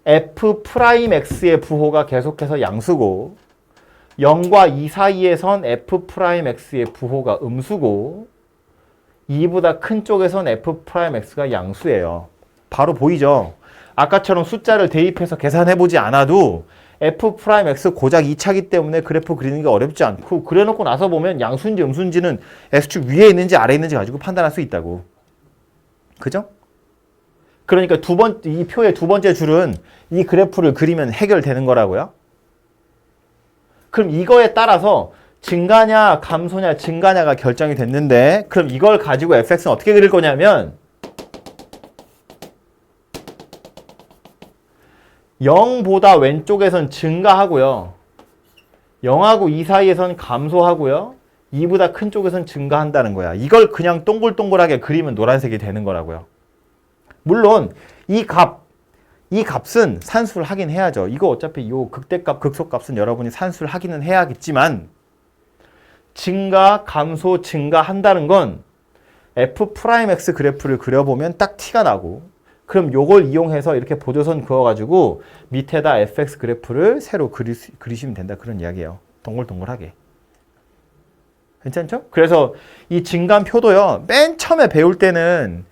Speaker 1: f'x의 부호가 계속해서 양수고 0과 2 사이에선 f'x의 부호가 음수고 2보다 큰 쪽에선 f'x가 양수예요. 바로 보이죠? 아까처럼 숫자를 대입해서 계산해보지 않아도 f'x 고작 2차기 때문에 그래프 그리는 게 어렵지 않고 그려놓고 나서 보면 양수인지 음수인지는 x축 위에 있는지 아래에 있는지 가지고 판단할 수 있다고. 그죠? 그러니까 이 표의 두 번째 줄은 이 그래프를 그리면 해결되는 거라고요. 그럼 이거에 따라서 증가냐 감소냐 증가냐가 결정이 됐는데 그럼 이걸 가지고 fx는 어떻게 그릴 거냐면 0보다 왼쪽에선 증가하고요. 0하고 2 사이에선 감소하고요. 2보다 큰 쪽에선 증가한다는 거야. 이걸 그냥 동글동글하게 그리면 노란색이 되는 거라고요. 물론 이 값은 산수를 하긴 해야죠. 이거 어차피 이 극대값, 극소값은 여러분이 산수를 하기는 해야겠지만 증가, 감소, 증가한다는 건 f'x 그래프를 그려보면 딱 티가 나고 그럼 요걸 이용해서 이렇게 보조선 그어가지고 밑에다 fx 그래프를 새로 그리시면 된다. 그런 이야기예요. 동글동글하게. 괜찮죠? 그래서 이 증감표도요. 맨 처음에 배울 때는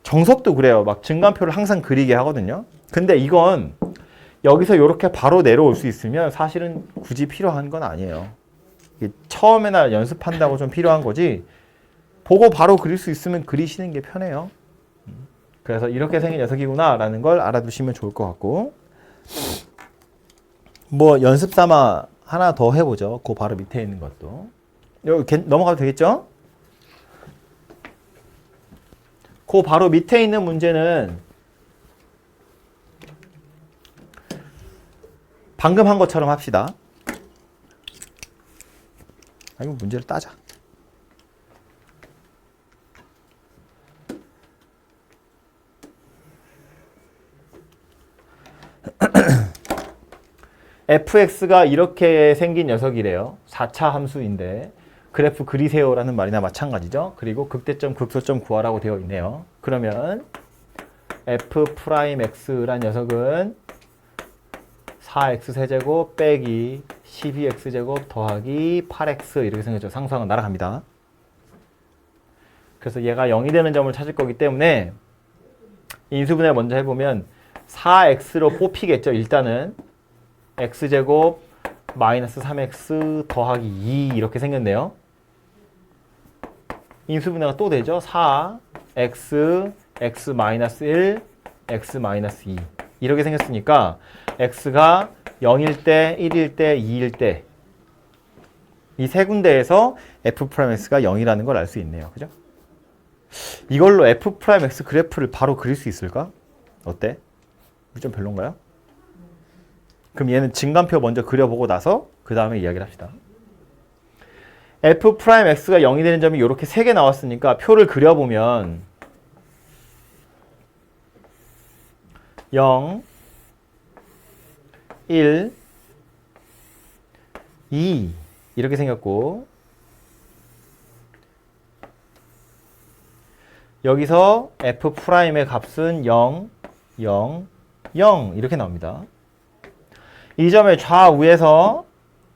Speaker 1: 정석도 그래요. 막 증감표를 항상 그리게 하거든요. 근데 이건 여기서 이렇게 바로 내려올 수 있으면 사실은 굳이 필요한 건 아니에요. 처음에나 연습한다고 좀 필요한 거지 보고 바로 그릴 수 있으면 그리시는 게 편해요. 그래서 이렇게 생긴 녀석이구나 라는 걸 알아두시면 좋을 것 같고 뭐 연습 삼아 하나 더 해보죠. 그 바로 밑에 있는 것도 여기 넘어가도 되겠죠? 그 바로 밑에 있는 문제는 방금 한 것처럼 합시다. 이거 문제를 따자. fx가 이렇게 생긴 녀석이래요. 4차 함수인데 그래프 그리세요라는 말이나 마찬가지죠. 그리고 극대점, 극소점 구하라고 되어 있네요. 그러면 f'x란 녀석은 4x 세제곱 빼기 12x제곱 더하기 8x 이렇게 생겼죠. 상수항은 날아갑니다. 그래서 얘가 0이 되는 점을 찾을 거기 때문에 인수분해를 먼저 해보면 4x로 뽑히겠죠. 일단은 x제곱 마이너스 3x 더하기 2 이렇게 생겼네요. 인수분해가 또 되죠. 4x, x 마이너스 1, x 마이너스 2 이렇게 생겼으니까 x가 0일 때, 1일 때, 2일 때 이 세 군데에서 f'x가 0이라는 걸 알 수 있네요. 그죠? 이걸로 f'x 그래프를 바로 그릴 수 있을까? 어때? 좀 별론가요? 그럼 얘는 증감표 먼저 그려보고 나서 그 다음에 이야기를 합시다. f'x가 0이 되는 점이 이렇게 3개 나왔으니까 표를 그려보면 0, 1, 2 이렇게 생겼고 여기서 f'의 값은 0, 0, 0 이렇게 나옵니다. 이 점의 좌우에서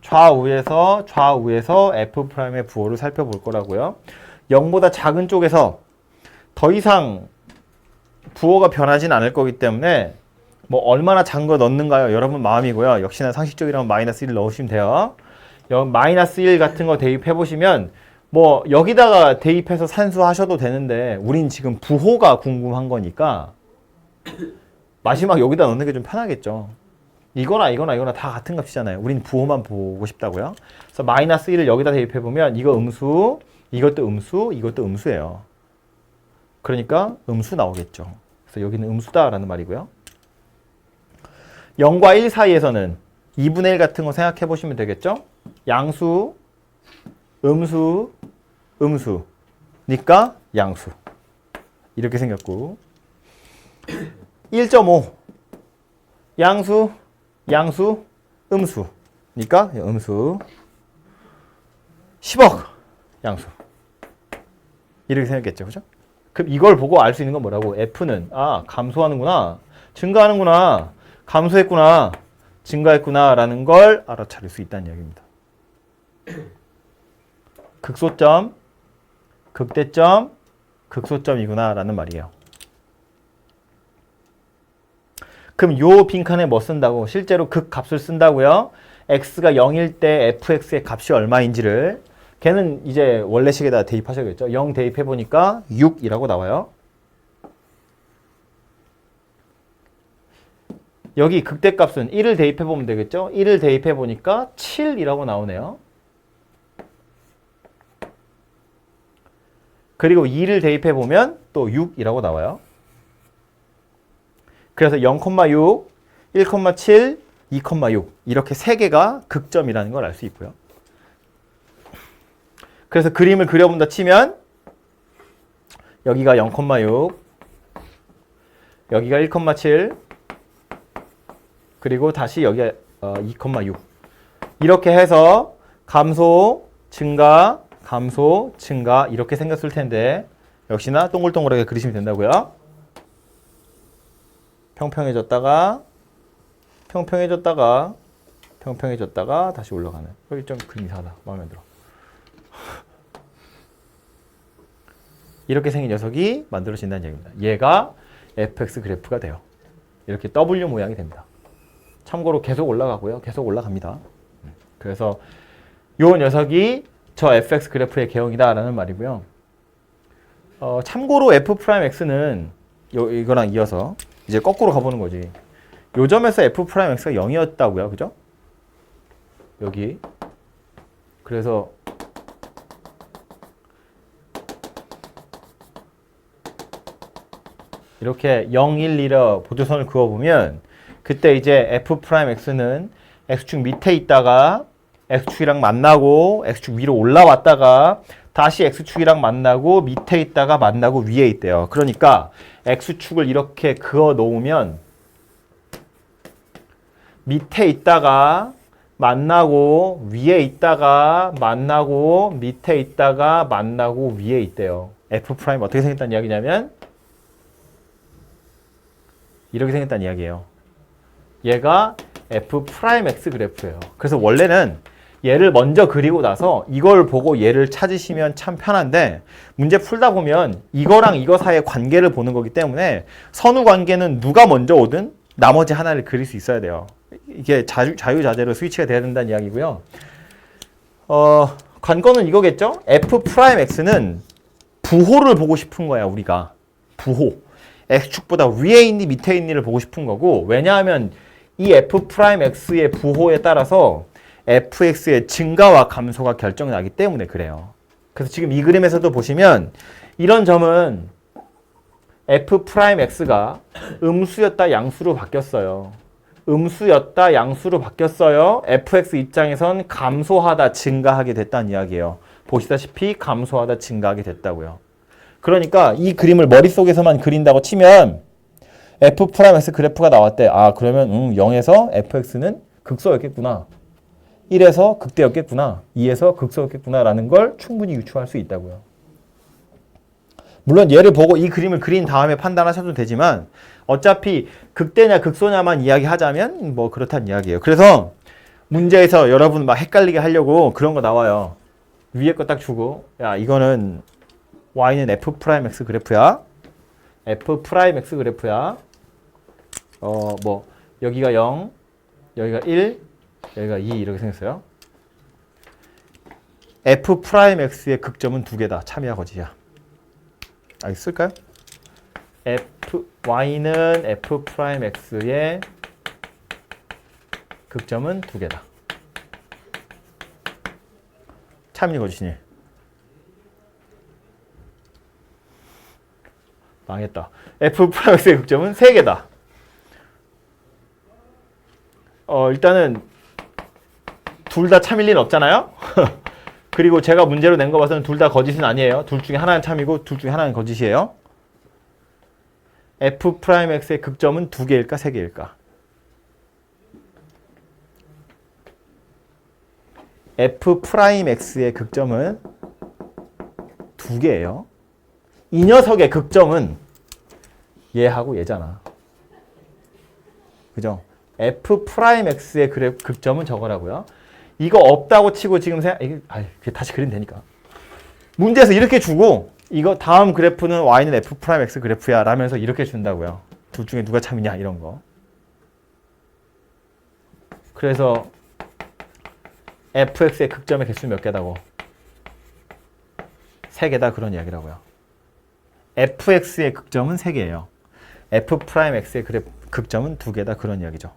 Speaker 1: f'의 부호를 살펴볼 거라고요. 0보다 작은 쪽에서 더 이상 부호가 변하진 않을 거기 때문에 뭐 얼마나 작은 거 넣는가요? 여러분 마음이고요. 역시나 상식적이라면 마이너스 1 넣으시면 돼요. 마이너스 1 같은 거 대입해 보시면 뭐 여기다가 대입해서 산수하셔도 되는데 우린 지금 부호가 궁금한 거니까 마지막 여기다 넣는 게 좀 편하겠죠. 이거나 다 같은 값이잖아요. 우린 부호만 보고 싶다고요. 그래서 마이너스 1을 여기다 대입해 보면 이거 음수, 이것도 음수, 이것도 음수예요. 그러니까 음수 나오겠죠. 그래서 여기는 음수다라는 말이고요. 0과 1 사이에서는 2분의 1 같은 거 생각해 보시면 되겠죠? 양수, 음수, 음수니까 양수. 이렇게 생겼고 1.5 양수, 양수, 음수니까 음수 10억 양수. 이렇게 생겼겠죠. 그죠? 그럼 이걸 보고 알 수 있는 건 뭐라고? F는 감소하는구나, 증가하는구나, 감소했구나, 증가했구나 라는 걸 알아차릴 수 있다는 이야기입니다. 극소점, 극대점, 극소점이구나 라는 말이에요. 그럼 요 빈칸에 뭐 쓴다고? 실제로 극값을 쓴다고요? x가 0일 때 fx의 값이 얼마인지를 걔는 이제 원래식에다 대입하셔야겠죠. 0 대입해보니까 6이라고 나와요. 여기 극대값은 1을 대입해보면 되겠죠. 1을 대입해보니까 7이라고 나오네요. 그리고 2를 대입해보면 또 6이라고 나와요. 그래서 0,6, 1,7, 2,6 이렇게 세 개가 극점이라는 걸 알 수 있고요. 그래서 그림을 그려본다 치면 여기가 0,6, 여기가 1,7, 그리고 다시 여기가 2,6 이렇게 해서 감소, 증가, 감소, 증가 이렇게 생겼을 텐데 역시나 동글동글하게 그리시면 된다고요. 평평해졌다가 평평해졌다가 평평해졌다가 다시 올라가는. 여기 좀 그림 이상하다. 마음에 안 들어. 이렇게 생긴 녀석이 만들어진다는 얘기입니다. 얘가 fx 그래프가 돼요. 이렇게 W 모양이 됩니다. 참고로 계속 올라가고요. 계속 올라갑니다. 그래서 요 녀석이 저 fx 그래프의 개형이다라는 말이고요. 참고로 f'x는 이거랑 이어서 이제 거꾸로 가보는 거지. 요 점에서 f'x가 0이었다고요. 그죠? 여기. 그래서 이렇게 0, 1, 2로 보조선을 그어보면 그때 이제 f'x는 x축 밑에 있다가 x축이랑 만나고 x축 위로 올라왔다가 다시 x축이랑 만나고 밑에 있다가 만나고 위에 있대요. 그러니까 x축을 이렇게 그어 놓으면 밑에 있다가 만나고 위에 있다가 만나고 밑에 있다가 만나고 위에 있대요. f' 어떻게 생겼다는 이야기냐면 이렇게 생겼다는 이야기예요. 얘가 f'x 그래프예요. 그래서 원래는 얘를 먼저 그리고 나서 이걸 보고 얘를 찾으시면 참 편한데 문제 풀다 보면 이거랑 이거 사이의 관계를 보는 거기 때문에 선후 관계는 누가 먼저 오든 나머지 하나를 그릴 수 있어야 돼요. 이게 자유자재로 스위치가 돼야 된다는 이야기고요. 관건은 이거겠죠? f'x는 부호를 보고 싶은 거야, 우리가. 부호. x축보다 위에 있니 밑에 있니를 보고 싶은 거고, 왜냐하면 이 f'x의 부호에 따라서 fx의 증가와 감소가 결정나기 때문에 그래요. 그래서 지금 이 그림에서도 보시면 이런 점은 f'x가 음수였다 양수로 바뀌었어요. 음수였다 양수로 바뀌었어요. fx 입장에선 감소하다 증가하게 됐다는 이야기예요. 보시다시피 감소하다 증가하게 됐다고요. 그러니까 이 그림을 머릿속에서만 그린다고 치면 f'x 그래프가 나왔대. 그러면 0에서 fx는 극소였겠구나. 1에서 극대였겠구나. 2에서 극소였겠구나 라는 걸 충분히 유추할 수 있다고요. 물론 얘를 보고 이 그림을 그린 다음에 판단하셔도 되지만 어차피 극대냐 극소냐만 이야기하자면 뭐 그렇다는 이야기예요. 그래서 문제에서 여러분 막 헷갈리게 하려고 그런 거 나와요. 위에 거 딱 주고 야 이거는 y는 f'(x) 그래프야. f'(x) 그래프야. 뭐 여기가 0, 여기가 1, 여기가 2 이렇게 생겼어요. f'x의 극점은 두 개다. 참이야 거짓이야. 쓸까요? y는 f'x의 극점은 두 개다. 참이니 거짓이니? 망했다. f'x의 극점은 세 개다. 일단은 둘 다 참일 리는 없잖아요. 그리고 제가 문제로 낸 거 봐서는 둘 다 거짓은 아니에요. 둘 중에 하나는 참이고 둘 중에 하나는 거짓이에요. f'x의 극점은 두 개일까 세 개일까? f'x의 극점은 두 개예요. 이 녀석의 극점은 얘하고 얘잖아. 그죠? f'x의 극점은 저거라고요. 이거 없다고 치고 지금 다시 그리면 되니까. 문제에서 이렇게 주고 이거 다음 그래프는 y는 f'x 그래프야 라면서 이렇게 준다고요. 둘 중에 누가 참이냐 이런 거. 그래서 fx의 극점의 개수 몇 개다고? 세 개다 그런 이야기라고요. fx의 극점은 세 개예요. f'x의 극점은 두 개다 그런 이야기죠.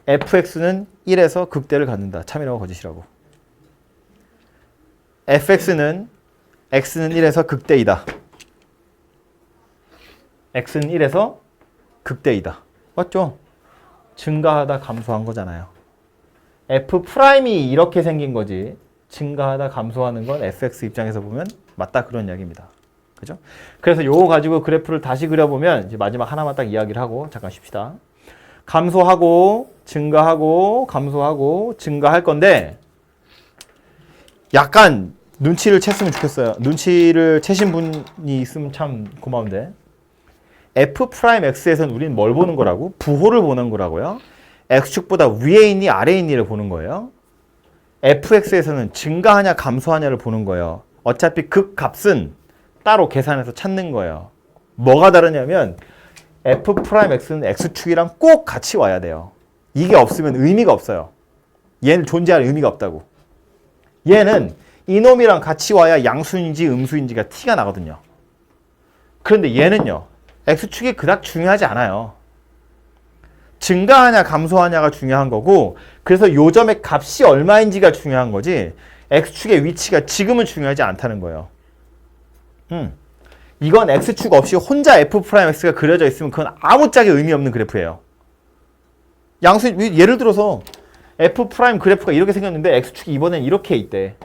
Speaker 1: fx는 1에서 극대를 갖는다. 참이라고 거짓이라고. fx는 x는 1에서 극대이다. x는 1에서 극대이다. 맞죠? 증가하다 감소한 거잖아요. f'이 이렇게 생긴 거지. 증가하다 감소하는 건 fx 입장에서 보면 맞다 그런 이야기입니다. 그죠? 그래서 요거 가지고 그래프를 다시 그려보면 이제 마지막 하나만 딱 이야기를 하고 잠깐 쉽시다. 감소하고 증가하고 감소하고 증가할 건데 약간 눈치를 챘으면 좋겠어요. 눈치를 채신 분이 있으면 참 고마운데 f'x에서는 우리는 뭘 보는 거라고? 부호를 보는 거라고요. x축보다 위에 있니 아래에 있니를 보는 거예요. fx에서는 증가하냐 감소하냐를 보는 거예요. 어차피 극값은 따로 계산해서 찾는 거예요. 뭐가 다르냐면 f'x는 x축이랑 꼭 같이 와야 돼요. 이게 없으면 의미가 없어요. 얘는 존재할 의미가 없다고. 얘는 이놈이랑 같이 와야 양수인지 음수인지가 티가 나거든요. 그런데 얘는요. x축이 그닥 중요하지 않아요. 증가하냐 감소하냐가 중요한 거고 그래서 요 점의 값이 얼마인지가 중요한 거지 x축의 위치가 지금은 중요하지 않다는 거예요. 이건 x축 없이 혼자 f'x가 그려져 있으면 그건 아무짝에 의미 없는 그래프예요. 양수 예를 들어서 f' 그래프가 이렇게 생겼는데 x축이 이번엔 이렇게 있대.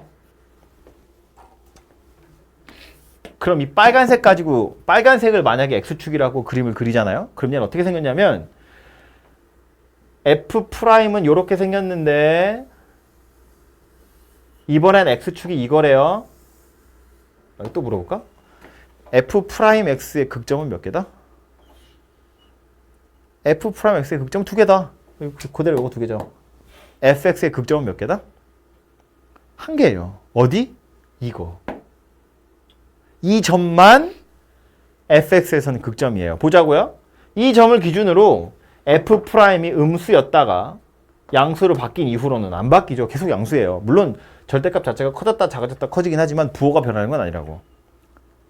Speaker 1: 그럼 이 빨간색 가지고 빨간색을 만약에 x축이라고 그림을 그리잖아요. 그럼 얘는 어떻게 생겼냐면 f'은 이렇게 생겼는데 이번엔 x축이 이거래요. 또 물어볼까? f'x의 극점은 몇 개다? f'x의 극점은 두 개다. 그대로 이거 두 개죠. fx의 극점은 몇 개다? 한 개예요. 어디? 이거. 이 점만 fx에서는 극점이에요. 보자고요. 이 점을 기준으로 f'이 음수였다가 양수로 바뀐 이후로는 안 바뀌죠. 계속 양수예요. 물론 절대값 자체가 커졌다 작아졌다 커지긴 하지만 부호가 변하는 건 아니라고.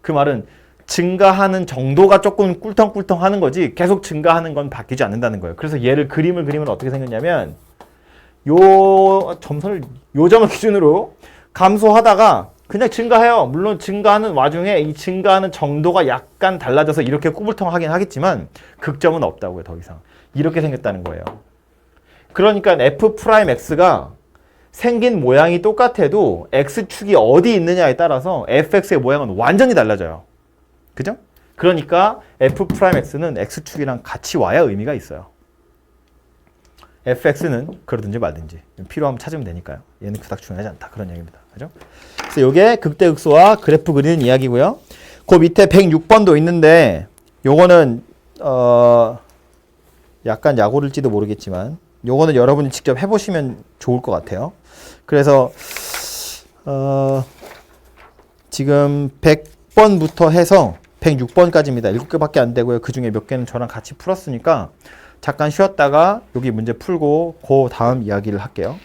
Speaker 1: 그 말은 증가하는 정도가 조금 꿀텅꿀텅 하는 거지 계속 증가하는 건 바뀌지 않는다는 거예요. 그래서 얘를 그림을 그리면 어떻게 생겼냐면 요 점을 기준으로 감소하다가 그냥 증가해요. 물론 증가하는 와중에 이 증가하는 정도가 약간 달라져서 이렇게 꾸불텅하긴 하겠지만 극점은 없다고요. 더 이상. 이렇게 생겼다는 거예요. 그러니까 f'x가 생긴 모양이 똑같아도 x축이 어디 있느냐에 따라서 fx의 모양은 완전히 달라져요. 그죠? 그러니까 f'x는 x축이랑 같이 와야 의미가 있어요. fx는 그러든지 말든지 필요하면 찾으면 되니까요. 얘는 그닥 중요하지 않다. 그런 얘기입니다. 그죠? 그래서 이게 극대극소와 그래프 그리는 이야기고요. 그 밑에 106번도 있는데 요거는 약간 약오를지도 모르겠지만 요거는 여러분이 직접 해보시면 좋을 것 같아요. 그래서 지금 100번부터 해서 106번까지입니다. 7개밖에 안 되고요. 그 중에 몇 개는 저랑 같이 풀었으니까 잠깐 쉬었다가 여기 문제 풀고 그 다음 이야기를 할게요.